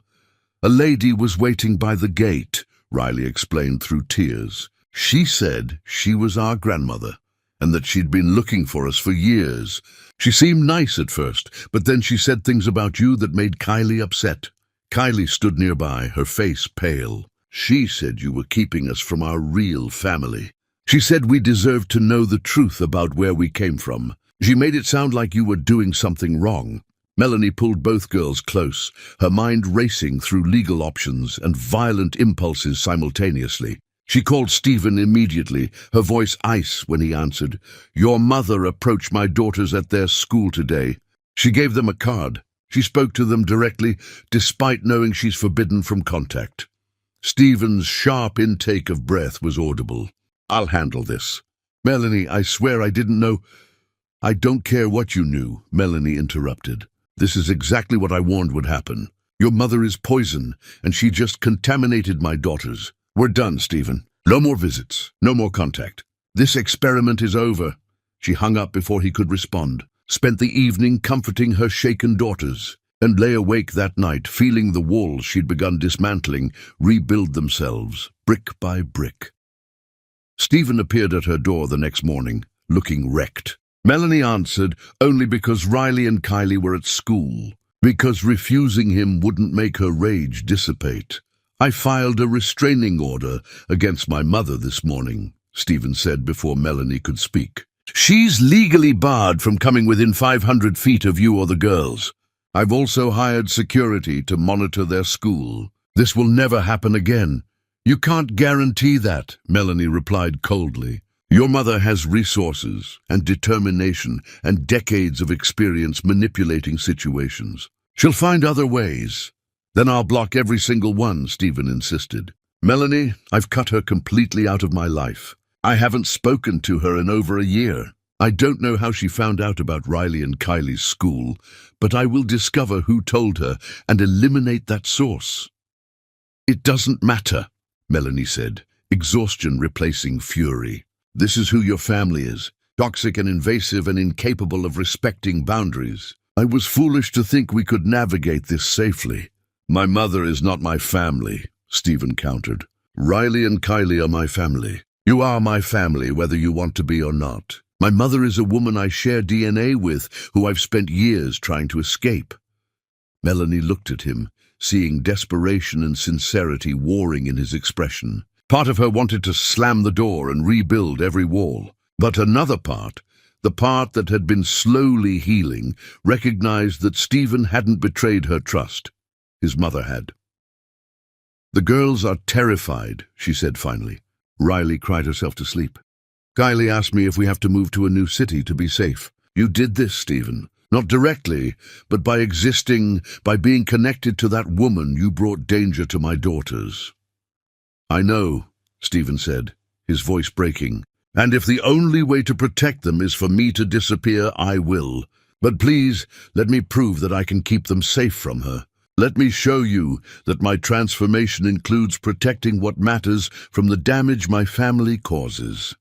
"A lady was waiting by the gate," Riley explained through tears. "She said she was our grandmother, and that she'd been looking for us for years. She seemed nice at first, but then she said things about you that made Kylie upset." Kylie stood nearby, her face pale. "She said you were keeping us from our real family. She said we deserved to know the truth about where we came from. She made it sound like you were doing something wrong." Melanie pulled both girls close, her mind racing through legal options and violent impulses simultaneously. She called Stephen immediately, her voice ice when he answered. "Your mother approached my daughters at their school today. She gave them a card. She spoke to them directly, despite knowing she's forbidden from contact." Stephen's sharp intake of breath was audible. "I'll handle this." "Melanie, I swear I didn't know." "I don't care what you knew," Melanie interrupted. "This is exactly what I warned would happen. Your mother is poison, and she just contaminated my daughters. We're done, Stephen. No more visits, no more contact. This experiment is over." She hung up before he could respond, spent the evening comforting her shaken daughters, and lay awake that night, feeling the walls she'd begun dismantling rebuild themselves, brick by brick. Stephen appeared at her door the next morning, looking wrecked. Melanie answered only because Riley and Kylie were at school, because refusing him wouldn't make her rage dissipate. I filed a restraining order against my mother this morning, Stephen said before Melanie could speak. She's legally barred from coming within 500 feet of you or the girls. I've also hired security to monitor their school. This will never happen again. You can't guarantee that, Melanie replied coldly. Your mother has resources and determination and decades of experience manipulating situations. She'll find other ways. Then I'll block every single one, Stephen insisted. Melanie, I've cut her completely out of my life. I haven't spoken to her in over a year. I don't know how she found out about Riley and Kylie's school, but I will discover who told her and eliminate that source. It doesn't matter, Melanie said, exhaustion replacing fury. This is who your family is, toxic and invasive and incapable of respecting boundaries. I was foolish to think we could navigate this safely. My mother is not my family, Stephen countered. Riley and Kylie are my family. You are my family, whether you want to be or not. My mother is a woman I share DNA with, who I've spent years trying to escape. Melanie looked at him, seeing desperation and sincerity warring in his expression. Part of her wanted to slam the door and rebuild every wall. But another part, the part that had been slowly healing, recognized that Stephen hadn't betrayed her trust. His mother had. The girls are terrified, she said finally. Riley cried herself to sleep. Kylie asked me if we have to move to a new city to be safe. You did this, Stephen. Not directly, but by existing, by being connected to that woman, you brought danger to my daughters. I know, Stephen said, his voice breaking. And if the only way to protect them is for me to disappear, I will. But please, let me prove that I can keep them safe from her. Let me show you that my transformation includes protecting what matters from the damage my family causes.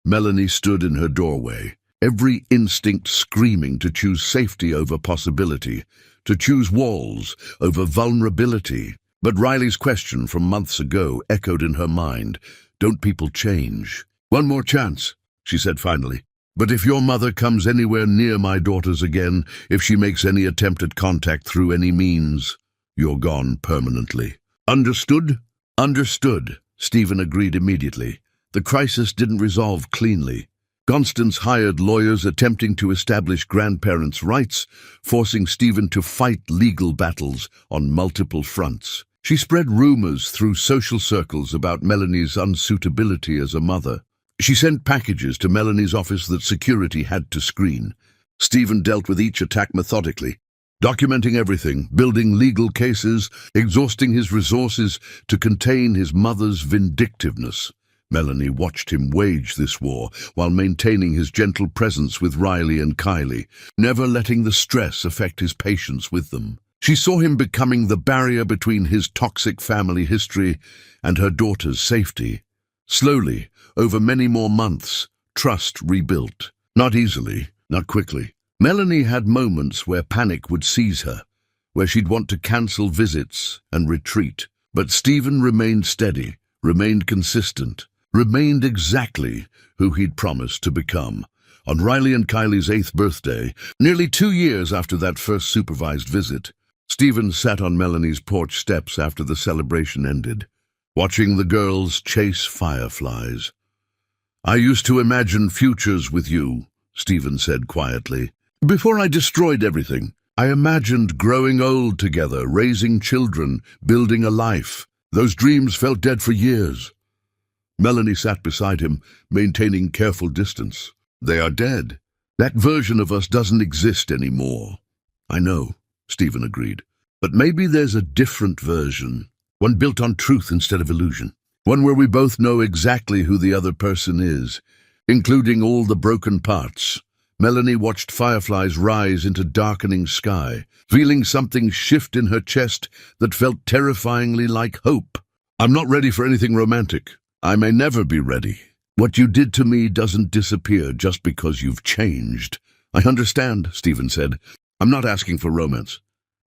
Melanie stood in her doorway, every instinct screaming to choose safety over possibility, to choose walls over vulnerability. But Riley's question from months ago echoed in her mind. Don't people change? One more chance, she said finally. But if your mother comes anywhere near my daughters again, if she makes any attempt at contact through any means, you're gone permanently. Understood? Understood, Stephen agreed immediately. The crisis didn't resolve cleanly. Constance hired lawyers attempting to establish grandparents' rights, forcing Stephen to fight legal battles on multiple fronts. She spread rumors through social circles about Melanie's unsuitability as a mother. She sent packages to Melanie's office that security had to screen. Stephen dealt with each attack methodically, documenting everything, building legal cases, exhausting his resources to contain his mother's vindictiveness. Melanie watched him wage this war while maintaining his gentle presence with Riley and Kylie, never letting the stress affect his patience with them. She saw him becoming the barrier between his toxic family history and her daughter's safety. Slowly, over many more months, trust rebuilt. Not easily, not quickly. Melanie had moments where panic would seize her, where she'd want to cancel visits and retreat. But Stephen remained steady, remained consistent, remained exactly who he'd promised to become. On Riley and Kylie's 8th birthday, nearly 2 years after that first supervised visit, Stephen sat on Melanie's porch steps after the celebration ended, watching the girls chase fireflies. I used to imagine futures with you, Stephen said quietly. Before I destroyed everything, I imagined growing old together, raising children, building a life. Those dreams felt dead for years. Melanie sat beside him, maintaining careful distance. They are dead. That version of us doesn't exist anymore. I know, Stephen agreed. But maybe there's a different version, one built on truth instead of illusion. One where we both know exactly who the other person is, including all the broken parts. Melanie watched fireflies rise into darkening sky, feeling something shift in her chest that felt terrifyingly like hope. I'm not ready for anything romantic. I may never be ready. What you did to me doesn't disappear just because you've changed. I understand, Stephen said. I'm not asking for romance.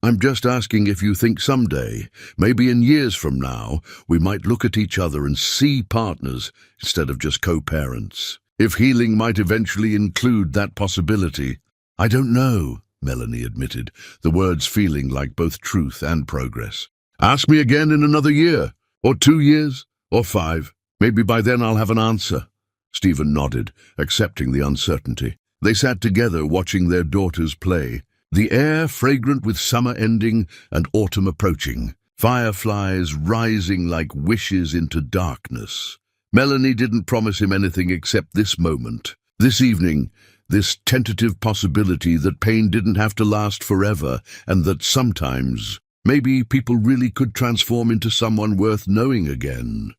I'm just asking if you think someday, maybe in years from now, we might look at each other and see partners instead of just co-parents. if healing might eventually include that possibility. I don't know, Melanie admitted, the words feeling like both truth and progress. Ask me again in another year, or 2 years, or 5. Maybe by then I'll have an answer. Stephen nodded, accepting the uncertainty. They sat together watching their daughters play, the air fragrant with summer ending and autumn approaching, fireflies rising like wishes into darkness. Melanie didn't promise him anything except this moment, this evening, this tentative possibility that pain didn't have to last forever, and that sometimes, maybe people really could transform into someone worth knowing again.